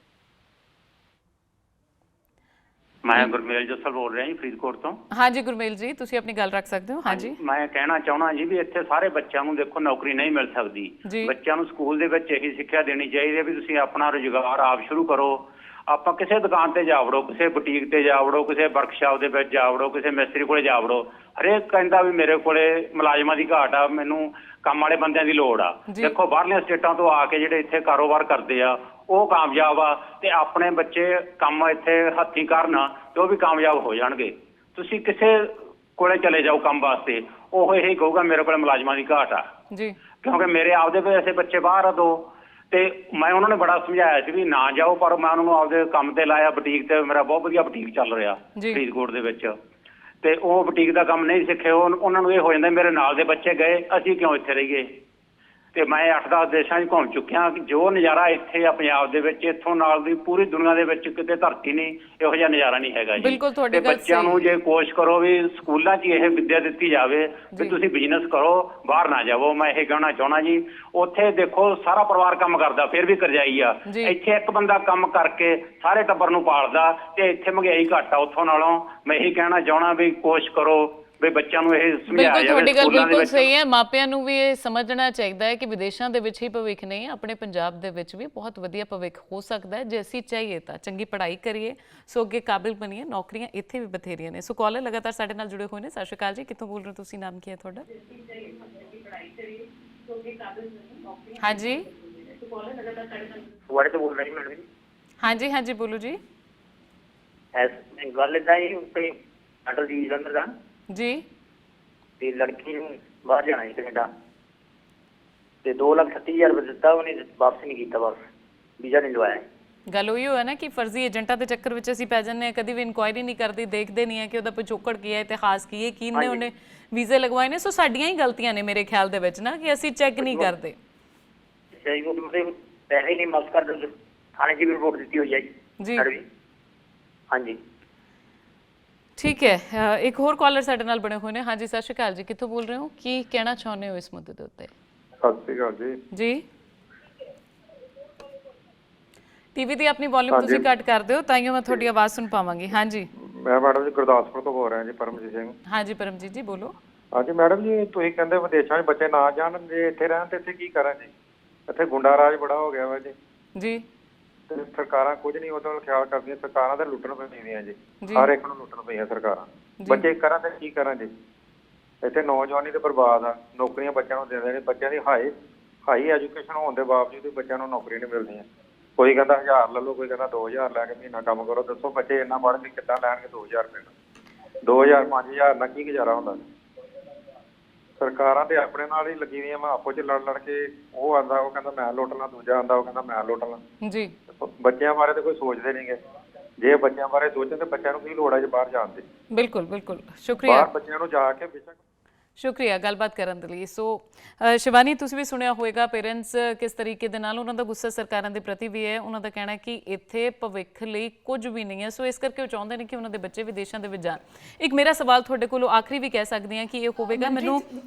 ਮੈਂ ਗੁਰਮੇਲ ਜੱਸਲ ਬੋਲ ਰਿਹਾ ਜੀ ਫਰੀਦਕੋਟ ਤੋਂ। ਹਾਂਜੀ ਗੁਰਮੇਲ ਜੀ, ਤੁਸੀਂ ਆਪਣੀ ਗੱਲ ਰੱਖ ਸਕਦੇ ਹੋ। ਹਾਂਜੀ, ਮੈਂ ਕਹਿਣਾ ਚਾਹਣਾ ਜੀ ਵੀ ਇੱਥੇ ਸਾਰੇ ਬੱਚਿਆਂ ਨੂੰ ਦੇਖੋ ਨੌਕਰੀ ਨਹੀਂ ਮਿਲ ਸਕਦੀ। ਬੱਚਿਆਂ ਨੂੰ ਸਕੂਲ ਦੇ ਵਿੱਚ ਇਹੀ ਸਿੱਖਿਆ ਦੇਣੀ ਚਾਹੀਦੀ ਹੈ ਵੀ ਤੁਸੀਂ ਆਪਣਾ ਰੁਜ਼ਗਾਰ ਆਪ ਸ਼ੁਰੂ ਕਰੋ। ਆਪਾਂ ਕਿਸੇ ਦੁਕਾਨ ਤੇ ਜਾ ਵੜੋ, ਕਿਸੇ ਬੁਟੀਕ ਤੇ ਜਾ ਵੜੋ, ਕਿਸੇ ਵਰਕਸ਼ਾਪ ਦੇ ਵਿੱਚ ਜਾ ਵੜੋ, ਕਿਸੇ ਮਿਸਤਰੀ ਕੋਲੇ ਜਾ ਵੜੋ। ਹਰੇਕ ਕਹਿੰਦਾ ਵੀ ਮੇਰੇ ਕੋਲੇ ਮੁਲਾਜ਼ਮਾਂ ਦੀ ਘਾਟ ਆ, ਮੈਨੂੰ ਕੰਮ ਵਾਲੇ ਬੰਦਿਆਂ ਦੀ ਲੋੜ ਆ। ਦੇਖੋ ਬਾਹਰਲੀਆਂ ਸਟੇਟਾਂ ਤੋਂ ਆ ਕੇ ਜਿਹੜੇ ਇੱਥੇ ਕਾਰੋਬਾਰ ਕਰਦੇ ਆ ਉਹ ਕਾਮਯਾਬ ਆ, ਤੇ ਆਪਣੇ ਬੱਚੇ ਕੰਮ ਇੱਥੇ ਹੱਥੀਂ ਕਰਨ ਤੇ ਉਹ ਵੀ ਕਾਮਯਾਬ ਹੋ ਜਾਣਗੇ। ਤੁਸੀਂ ਕਿਸੇ ਕੋਲੇ ਚਲੇ ਜਾਓ ਕੰਮ ਵਾਸਤੇ, ਉਹ ਇਹੀ ਕਹੂਗਾ ਮੇਰੇ ਕੋਲ ਮੁਲਾਜ਼ਮਾਂ ਦੀ ਘਾਟ ਆ ਜੀ, ਕਿਉਂਕਿ ਮੇਰੇ ਆਪਦੇ ਵੀ ਐਸੇ ਬੱਚੇ ਬਾਹਰ ਆ ਦੋ। ਤੇ ਮੈਂ ਉਹਨਾਂ ਨੇ ਬੜਾ ਸਮਝਾਇਆ ਸੀ ਵੀ ਨਾ ਜਾਓ, ਪਰ ਮੈਂ ਉਹਨਾਂ ਨੂੰ ਆਪਦੇ ਕੰਮ ਤੇ ਲਾਇਆ ਬੁਟੀਕ ਤੇ। ਮੇਰਾ ਬਹੁਤ ਵਧੀਆ ਬੁਟੀਕ ਚੱਲ ਰਿਹਾ ਫਰੀਦਕੋਟ ਦੇ ਵਿੱਚ, ਤੇ ਉਹ ਬੁਟੀਕ ਦਾ ਕੰਮ ਨਹੀਂ ਸਿੱਖੇ। ਉਹਨਾਂ ਨੂੰ ਇਹ ਹੋ ਜਾਂਦਾ ਮੇਰੇ ਨਾਲ ਦੇ ਬੱਚੇ ਗਏ, ਅਸੀਂ ਕਿਉਂ ਇੱਥੇ ਰਹੀਏ। ਤੇ ਮੈਂ 8-10 ਦੇਸ਼ਾਂ 'ਚ ਘੁੰਮ ਚੁੱਕਿਆ। ਜੋ ਨਜ਼ਾਰਾ ਇੱਥੇ ਆ ਪੰਜਾਬ ਦੇ ਵਿੱਚ, ਇੱਥੋਂ ਨਾਲ ਦੀ ਪੂਰੀ ਦੁਨੀਆ ਦੇ ਵਿੱਚ ਕਿਤੇ ਧਰਤੀ ਨਹੀਂ ਇਹੋ ਜਿਹਾ ਨਜ਼ਾਰਾ ਨਹੀਂ ਹੈਗਾ ਜੀ। ਬਿਲਕੁਲ ਤੁਹਾਡੀ ਗੱਲ ਬੱਚਿਆਂ ਨੂੰ ਜੇ ਕੋਸ਼ਿਸ਼ ਕਰੋ ਵੀ ਸਕੂਲਾਂ 'ਚ ਇਹ ਵਿੱਦਿਆ ਦਿੱਤੀ ਜਾਵੇ ਵੀ ਤੁਸੀਂ ਬਿਜ਼ਨਸ ਕਰੋ, ਬਾਹਰ ਨਾ ਜਾਵੋ। ਮੈਂ ਇਹ ਕਹਿਣਾ ਚਾਹੁੰਦਾ ਜੀ, ਉੱਥੇ ਦੇਖੋ ਸਾਰਾ ਪਰਿਵਾਰ ਕੰਮ ਕਰਦਾ, ਫਿਰ ਵੀ ਕਰਜਾਈ ਆ। ਇੱਥੇ ਇੱਕ ਬੰਦਾ ਕੰਮ ਕਰਕੇ ਸਾਰੇ ਟੱਬਰ ਨੂੰ ਪਾਲਦਾ, ਤੇ ਇੱਥੇ ਮਹਿੰਗਾਈ ਘੱਟ ਆ ਉੱਥੋਂ ਨਾਲੋਂ। ਮੈਂ ਇਹੀ ਕਹਿਣਾ ਚਾਹੁੰਦਾ ਵੀ ਕੋਸ਼ਿਸ਼ ਕਰੋ ਵੀ ਬੱਚਿਆਂ ਨੂੰ ਇਹ ਸਮਝਾਇਆ ਜਾਵੇ। ਤੁਹਾਡੀ ਗੱਲ ਬਿਲਕੁਲ ਸਹੀ ਹੈ। ਮਾਪਿਆਂ ਨੂੰ ਵੀ ਇਹ ਸਮਝਣਾ ਚਾਹੀਦਾ ਹੈ ਕਿ ਵਿਦੇਸ਼ਾਂ ਦੇ ਵਿੱਚ ਹੀ ਭਵਿੱਖ ਨਹੀਂ, ਆਪਣੇ ਪੰਜਾਬ ਦੇ ਵਿੱਚ ਵੀ ਬਹੁਤ ਵਧੀਆ ਭਵਿੱਖ ਹੋ ਸਕਦਾ ਹੈ ਜੇ ਅਸੀਂ ਚਾਹੀਏ ਤਾਂ। ਚੰਗੀ ਪੜ੍ਹਾਈ ਕਰੀਏ, ਸੋ ਅੱਗੇ ਕਾਬਿਲ ਬਣੀਏ। ਨੌਕਰੀਆਂ ਇੱਥੇ ਵੀ ਬਥੇਰੀਆਂ ਨੇ। ਸੋ ਕਾਲਰ ਲਗਾਤਾਰ ਸਾਡੇ ਨਾਲ ਜੁੜੇ ਹੋਏ ਨੇ। ਸਤਿ ਸ਼੍ਰੀ ਅਕਾਲ ਜੀ, ਕਿੱਥੋਂ ਬੋਲ ਰਹੇ ਹੋ ਤੁਸੀਂ? ਨਾਮ ਕੀ ਹੈ ਤੁਹਾਡਾ? ਹਾਂਜੀ ਵਾੜੇ ਤੋਂ ਬੋਲ ਰਹੀ ਮੈਡਮ। ਹਾਂਜੀ ਹਾਂਜੀ ਬੋਲੋ ਜੀ। ਗੱਲ ਇਦਾਂ ਹੀ ਕੋਈ ਅਟਲ ਜੀ ਜਲੰਧਰ ਦਾ ਜੀ, ਤੇ ਲੜਕੀ ਨੂੰ ਬਾਹਰ ਜਾਣਾ ਸੀ ਕੈਨੇਡਾ, ਤੇ 2,38,000 ਰੁਪਏ ਦਿੱਤਾ, ਉਹਨੇ ਵਾਪਸ ਨਹੀਂ ਕੀਤਾ, ਵਾਪਸ ਵੀਜ਼ਾ ਨਹੀਂ ਲਵਾਇਆ। ਗੱਲ ਉਹੀ ਹੋਇਆ ਨਾ ਕਿ ਫਰਜ਼ੀ ਏਜੰਟਾਂ ਦੇ ਚੱਕਰ ਵਿੱਚ ਅਸੀਂ ਪੈ ਜਾਂਦੇ ਹਾਂ। ਕਦੀ ਵੀ ਇਨਕੁਆਇਰੀ ਨਹੀਂ ਕਰਦੇ, ਦੇਖਦੇ ਨਹੀਂ ਹੈ ਕਿ ਉਹਦਾ ਪਿਛੋਕੜ ਕੀ ਹੈ, ਇਤਿਹਾਸ ਕੀ ਹੈ, ਕਿਹਨੇ ਉਹਨੇ ਵੀਜ਼ੇ ਲਗਵਾਏ ਨੇ। ਸੋ ਸਾਡੀਆਂ ਹੀ ਗਲਤੀਆਂ ਨੇ ਮੇਰੇ ਖਿਆਲ ਦੇ ਵਿੱਚ ਨਾ, ਕਿ ਅਸੀਂ ਚੈੱਕ ਨਹੀਂ ਕਰਦੇ। ਪੈਸੇ ਨਹੀਂ ਵਾਪਸ ਕਰਦੇ, ਥਾਣੇ 'ਚ ਵੀ ਰਿਪੋਰਟ ਦਿੱਤੀ ਹੋਈ ਹੈ ਜੀ। ਹਾਂਜੀ ਠੀਕ ਹੈ। ਇੱਕ ਹੋਰ ਕਾਲਰ ਸਾਡੇ ਨਾਲ ਬਣੇ ਹੋਏ ਨੇ। ਹਾਂਜੀ ਸਤਿ ਸ਼੍ਰੀ ਅਕਾਲ ਜੀ, ਕਿੱਥੋਂ ਬੋਲ ਰਹੇ ਹੋ? ਕੀ ਕਹਿਣਾ ਚਾਹੁੰਦੇ ਹੋ ਇਸ ਮੁੱਦੇ ਦੇ ਉੱਤੇ? ਸਤਿ ਸ਼੍ਰੀ ਅਕਾਲ ਜੀ। ਜੀ, ਟੀਵੀ ਦੀ ਆਪਣੀ ਵੋਲਿਊਮ ਤੁਸੀਂ ਘੱਟ ਕਰ ਦਿਓ, ਤਾਂ ਹੀ ਮੈਂ ਤੁਹਾਡੀ ਆਵਾਜ਼ ਸੁਣ ਪਾਵਾਂਗੀ। ਹਾਂਜੀ ਮੈਂ ਮੈਡਮ ਜੀ ਗੁਰਦਾਸਪੁਰ ਤੋਂ ਬੋਲ ਰਿਹਾ ਜੀ, ਪਰਮਜੀਤ ਸਿੰਘ। ਹਾਂਜੀ ਪਰਮਜੀਤ ਜੀ ਬੋਲੋ। ਹਾਂਜੀ ਮੈਡਮ ਜੀ, ਤੁਸੀਂ ਕਹਿੰਦੇ ਵਿਦੇਸ਼ਾਂ 'ਚ ਬੱਚੇ ਨਾ ਜਾਣ, ਜੇ ਇੱਥੇ ਰਹਿਣ ਤੇ ਇੱਥੇ ਕੀ ਕਰਨ ਜੀ? ਇੱਥੇ ਗੁੰਡਾ ਰਾਜ ਬੜਾ ਹੋ ਗਿਆ ਵਾ ਜੀ। ਜੀ, ਤੇ ਸਰਕਾਰਾਂ ਕੁਝ ਨਹੀਂ ਉਹਦਾ ਖਿਆਲ ਕਰਦੀਆਂ। ਸਰਕਾਰਾਂ ਤਾਂ ਲੁੱਟਣ ਪੈਂਦੀਆਂ ਜੀ, ਹਰ ਇੱਕ ਨੂੰ ਲੁੱਟਣ ਪਈਆਂ ਸਰਕਾਰਾਂ। ਬੱਚੇ ਕਰਨ ਤੇ ਕੀ ਕਰਨ ਜੀ? ਇੱਥੇ ਨੌਜਵਾਨੀ ਤੇ ਬਰਬਾਦ ਆ। ਨੌਕਰੀਆਂ ਬੱਚਿਆਂ ਨੂੰ ਦਿੰਦੇ ਨੇ, ਬੱਚਿਆਂ ਦੀ ਹਾਈ ਐਜੂਕੇਸ਼ਨ ਹੋਣ ਦੇ ਬਾਵਜੂਦ ਵੀ ਬੱਚਿਆਂ ਨੂੰ ਨੌਕਰੀ ਨਹੀਂ ਮਿਲਦੀਆਂ। ਕੋਈ ਕਹਿੰਦਾ 1000 ਲੈ ਲਓ, ਕੋਈ ਕਹਿੰਦਾ 2000 ਲੈ ਕੇ ਮਹੀਨਾ ਕੰਮ ਕਰੋ। ਦੱਸੋ ਬੱਚੇ ਇੰਨਾ ਪੜ੍ਹ ਕੇ ਕਿੱਦਾਂ ਲੈਣਗੇ 2000 ਰੁਪਏ? 2000 5000 ਨਾਲ ਕੀ ਗੁਜ਼ਾਰਾ ਹੁੰਦਾ? ਸਰਕਾਰਾਂ ਤੇ ਆਪਣੇ ਨਾਲ ਹੀ ਲੱਗੀ ਦੀਆਂ ਵਾ, ਆਪੋ 'ਚ ਲੜ ਕੇ। ਉਹ ਆਂਦਾ ਉਹ ਕਹਿੰਦਾ ਮੈਂ ਲੁੱਟ ਲਾਂ, ਦੂਜਾ ਆਂਦਾ ਉਹ ਕਹਿੰਦਾ ਮੈਂ ਲੁੱਟ ਲਾਂ ਜੀ। ਬੱਚਿਆਂ ਬਾਰੇ ਤਾਂ ਕੋਈ ਸੋਚਦੇ ਨਹੀਂਗੇ। ਜੇ ਬੱਚਿਆਂ ਬਾਰੇ ਸੋਚਣ ਤੇ ਬੱਚਿਆਂ ਨੂੰ ਕੀ ਲੋੜ ਹੈ ਜੇ ਬਾਹਰ ਜਾਣ ਦੀ? ਬਿਲਕੁਲ ਬਿਲकुल, ਸ਼ੁਕਰੀਆ। ਬਾਹਰ ਬੱਚਿਆਂ ਨੂੰ ਜਾ ਕੇ ਬੇਸ਼ੱਕ। ਸ਼ੁਕਰੀਆ ਗੱਲਬਾਤ ਕਰਨ ਦੇ ਲਈ। ਸੋ ਸ਼ਿਵਾਨੀ, ਤੁਸੀਂ ਵੀ ਸੁਣਿਆ ਹੋਵੇਗਾ ਪੇਰੈਂਟਸ ਕਿਸ ਤਰੀਕੇ ਦੇ ਨਾਲ ਉਹਨਾਂ ਦਾ ਗੁੱਸਾ ਸਰਕਾਰਾਂ ਦੇ ਪ੍ਰਤੀ ਵੀ ਹੈ। ਉਹਨਾਂ ਦਾ ਕਹਿਣਾ ਕਿ ਇੱਥੇ ਭਵਿੱਖ ਲਈ ਕੁਝ ਵੀ ਨਹੀਂ ਹੈ, ਸੋ ਇਸ ਕਰਕੇ ਉਹ ਚਾਹੁੰਦੇ ਨੇ ਕਿ ਉਹਨਾਂ ਦੇ ਬੱਚੇ ਵਿਦੇਸ਼ਾਂ ਦੇ ਵਿੱਚ ਜਾਣ। ਇੱਕ ਮੇਰਾ ਸਵਾਲ ਤੁਹਾਡੇ ਕੋਲੋਂ ਆਖਰੀ ਵੀ ਕਹਿ ਸਕਦੀ ਹਾਂ ਕਿ ਇਹ ਹੋਵੇਗਾ ਮੈਨੂੰ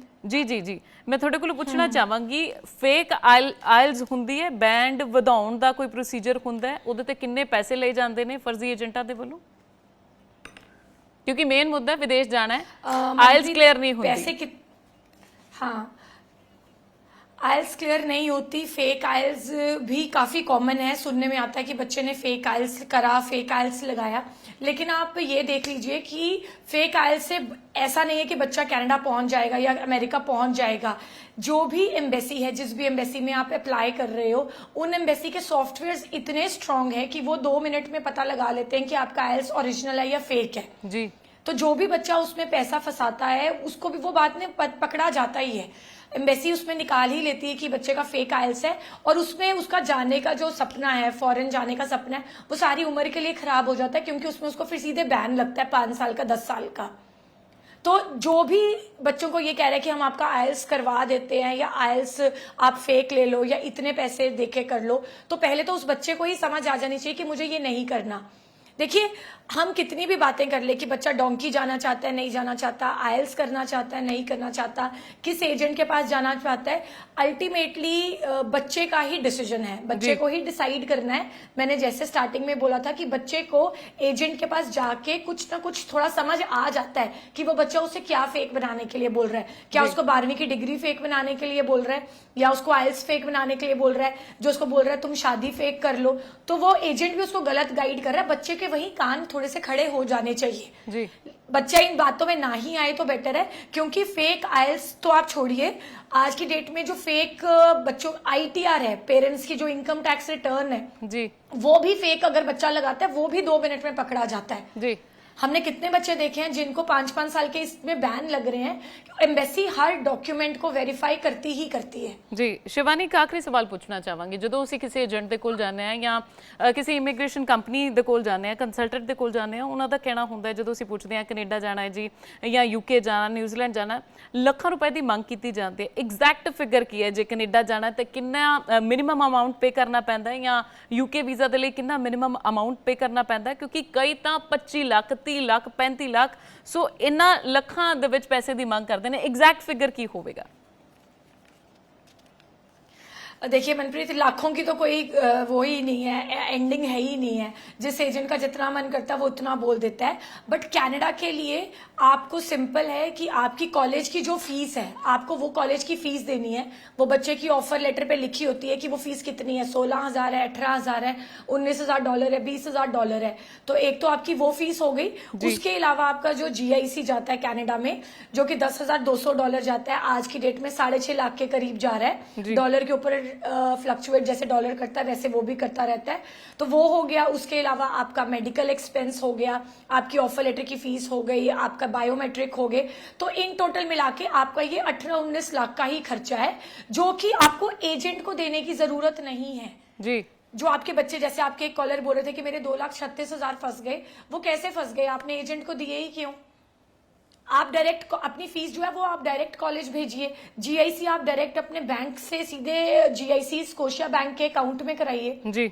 ਜੀ ਮੈਂ ਤੁਹਾਡੇ ਕੋਲੋਂ ਪੁੱਛਣਾ ਚਾਹਾਂਗੀ, ਫੇਕ ਆਇਲਸ ਹੁੰਦੀ ਹੈ, ਬੈਂਡ ਵਧਾਉਣ ਦਾ ਕੋਈ ਪ੍ਰੋਸੀਜਰ ਹੁੰਦਾ ਹੈ, ਉਹਦੇ ਤੇ ਕਿੰਨੇ ਪੈਸੇ ਲਏ ਜਾਂਦੇ ਨੇ ਫਰਜ਼ੀ ਏਜੰਟਾਂ ਦੇ ਵੱਲੋਂ? क्योंकि मेन मुद्दा विदेश जाना है, आइल्स क्लियर नहीं होती। पैसे हाँ, आइल्स क्लियर नहीं होती। फेक आइल्स भी काफ़ी कॉमन है, सुनने में आता है कि बच्चे ने फेक आइल्स करा, फेक आइल्स लगाया। लेकिन आप ये देख लीजिए कि फेक आइल्स से ऐसा नहीं है कि बच्चा कनाडा पहुंच जाएगा या अमेरिका पहुंच जाएगा। जो भी एम्बेसी है, जिस भी एम्बेसी में आप अप्लाई कर रहे हो, उन एम्बेसी के सॉफ्टवेयर्स इतने स्ट्रांग है कि वो 2 मिनट में पता लगा लेते हैं कि आपका आइल्स ओरिजिनल है या फेक है जी। तो जो भी बच्चा उसमें पैसा फंसाता है उसको भी वो बाद में पकड़ा जाता ही है। एम्बेसी उसमें निकाल ही लेती है कि बच्चे का फेक आइल्स है, और उसमें उसका जाने का जो सपना है, फॉरेन जाने का सपना है, वो सारी उम्र के लिए खराब हो जाता है, क्योंकि उसमें उसको फिर सीधे बैन लगता है 5 साल का, 10 साल का। तो जो भी बच्चों को ये कह रहे हैं कि हम आपका आइल्स करवा देते हैं या आइल्स आप फेक ले लो या इतने पैसे देके कर लो, तो पहले तो उस बच्चे को ही समझ आ जानी चाहिए कि मुझे ये नहीं करना। देखिए, हम कितनी भी बातें कर ले कि बच्चा डोंकी जाना चाहता है, नहीं जाना चाहता, आयल्स करना चाहता है, नहीं करना चाहता, किस एजेंट के पास जाना चाहता है, अल्टीमेटली बच्चे का ही डिसीजन है, बच्चे को ही डिसाइड करना है। मैंने जैसे स्टार्टिंग में बोला था कि बच्चे को एजेंट के पास जाके कुछ ना कुछ थोड़ा समझ आ जाता है कि वो बच्चा उसे क्या फेक बनाने के लिए बोल रहा है, क्या उसको 12वीं की डिग्री फेक बनाने के लिए बोल रहा है, या उसको आयल्स फेक बनाने के लिए बोल रहा है, जो उसको बोल रहा है तुम शादी फेक कर लो, तो वो एजेंट भी उसको गलत गाइड कर रहा है। बच्चे के वही कान थोड़े से खड़े हो जाने चाहिए जी। बच्चा इन बातों में ना ही आए तो बेटर है, क्योंकि फेक आयल्स तो आप छोड़िए, आज की डेट में जो फेक बच्चों ITR है, पेरेंट्स की जो इनकम टैक्स रिटर्न है जी, वो भी फेक अगर बच्चा लगाता है वो भी 2 मिनट में पकड़ा जाता है जी। हमने कितने बच्चे देखे हैं जिनको 5-5 साल के इसमें बैन लग रहे हैं। एम्बेसी हर डॉक्यूमेंट को वेरीफाई करती ही करती है जी। शिवानी, एक आखिरी सवाल पूछना चाहांगी, जो ਅਸੀਂ ਕਿਸੇ ਏਜੰਟ ਦੇ ਕੋਲ ਜਾਂਦੇ ਆ ਜਾਂ ਕਿਸੇ ਇਮੀਗ੍ਰੇਸ਼ਨ ਕੰਪਨੀ ਦੇ ਕੋਲ ਜਾਂਦੇ ਆ, ਕੰਸਲਟੈਂਟ ਦੇ ਕੋਲ ਜਾਂਦੇ ਆ, ਉਹਨਾਂ ਦਾ ਕਹਿਣਾ ਹੁੰਦਾ ਹੈ ਜਦੋਂ ਅਸੀਂ ਪੁੱਛਦੇ ਆ ਕੈਨੇਡਾ ਜਾਣਾ ਹੈ ਜੀ ਜਾਂ UK ਜਾਣਾ, ਨਿਊਜ਼ੀਲੈਂਡ ਜਾਣਾ, ਲੱਖਾਂ ਰੁਪਏ ਦੀ ਮੰਗ ਕੀਤੀ ਜਾਂਦੀ ਹੈ। ਐਗਜ਼ੈਕਟ ਫਿਗਰ ਕੀ ਹੈ ਜੇ ਕੈਨੇਡਾ ਜਾਣਾ ਤੇ ਕਿੰਨਾ ਮਿਨੀਮਮ ਅਮਾਉਂਟ ਪੇ ਕਰਨਾ ਪੈਂਦਾ ਹੈ, ਜਾਂ UK ਵੀਜ਼ਾ ਦੇ ਲਈ ਕਿੰਨਾ ਮਿਨੀਮਮ ਅਮਾਉਂਟ ਪੇ ਕਰਨਾ ਪੈਂਦਾ ਹੈ, ਕਿਉਂਕਿ ਕਈ ਤਾਂ 25 ਲੱਖ 30 ਲੱਖ 35 ਲੱਖ ਸੋ ਇਹਨਾਂ ਲੱਖਾਂ ਦੇ ਵਿੱਚ ਪੈਸੇ ਦੀ ਮੰਗ ਕਰਦੇ ਨੇ। एग्जैक्ट फिगर की होगा? देखिए मनप्रीत, लाखों की तो कोई वो ही नहीं है, एंडिंग है ही नहीं है। जिस एजेंट का जितना मन करता है वो उतना बोल देता है। बट कनाडा के लिए आपको सिंपल है कि आपकी कॉलेज की जो फीस है, आपको वो कॉलेज की फीस देनी है। वो बच्चे की ऑफर लेटर पे लिखी होती है कि वो फीस कितनी है, 16,000 है, 18,000 है, $19,000 है, $20,000 है। तो एक तो आपकी वो फीस हो गई। उसके अलावा आपका जो GIC जाता है कनाडा में, जो कि $10,200 जाता है, आज की डेट में 6.5 लाख के करीब जा रहा है। डॉलर के ऊपर फ्लक्चुएट जैसे डॉलर करता है वैसे वो भी करता रहता है। तो वो हो गया। उसके अलावा आपका मेडिकल एक्सपेंस हो गया, आपकी ऑफर लेटर की फीस हो गई, आपका बायोमेट्रिक हो गए। तो इन टोटल मिला के आपका ये 18-19 लाख का ही खर्चा है, जो कि आपको एजेंट को देने की जरूरत नहीं है जी। जो आपके बच्चे, जैसे आपके एक कॉलर बोल रहे थे कि मेरे 2,36,000 फंस गए, वो कैसे फंस गए? आपने एजेंट को दिए ही क्यों? आप डायरेक्ट अपनी फीस जो है वो आप डायरेक्ट कॉलेज भेजिए। GIC आप डायरेक्ट अपने बैंक से सीधे GIC स्कोशिया बैंक के अकाउंट में कराइए जी,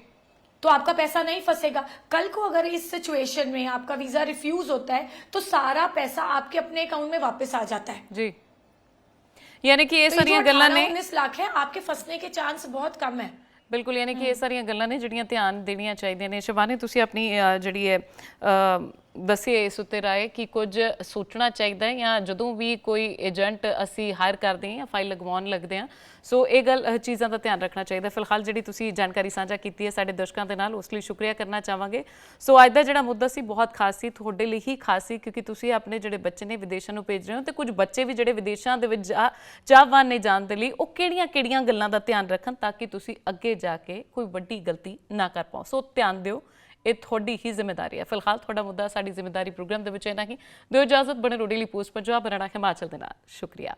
तो आपका पैसा नहीं फंसेगा। कल को अगर इस सिचुएशन में आपका वीजा रिफ्यूज होता है तो सारा पैसा आपके अपने अकाउंट में वापस आ जाता है जी। यानी कि ये सारी गल्लां ने 19 लाख है, आपके फंसने के चांस बहुत कम है। बिल्कुल, यानी कि ये सारियां गल्लां ने जिहड़ियां ध्यान देनियां चाहिदियां ने। शिवानी, तुसीं अपनी जिहड़ी है दसी इस उत्ते राय कि कुछ सोचना चाहिए या जदों भी कोई एजेंट असी हायर करते हैं या फाइल लगवाउण लगते हैं, सो ये गल चीज़ों का ध्यान रखना चाहिए। फिलहाल जी तुसीं जानकारी साझा की है साडे दर्शकों के नाल, उस लई शुक्रिया करना चाहांगे। सो अज दा जिहड़ा मुद्दा सी बहुत खास सी, तुहाडे लई ही खास सी, क्योंकि तुसीं अपने जिहड़े बच्चे ने विदेशां नूं भेज रहे हो, तो कुछ बच्चे भी जिहड़े विदेशां दे विच चाहवान ने जाण दे लई ओह किहड़ियां-किहड़ियां गल्लां दा ध्यान रखन ताकि तुसीं अगे जाके कोई वड्डी गलती ना कर पाओ। सो ध्यान दिओ, ये थोड़ी ही जिम्मेदारी है। फिलहाल थोड़ा मुद्दा साडी जिम्मेदारी प्रोग्राम दे विच इन्ना ही। दिओ इजाजत, बने रहो डेली पोस्ट पंजाब हरियाणा हिमाचल दे नाल। शुक्रिया।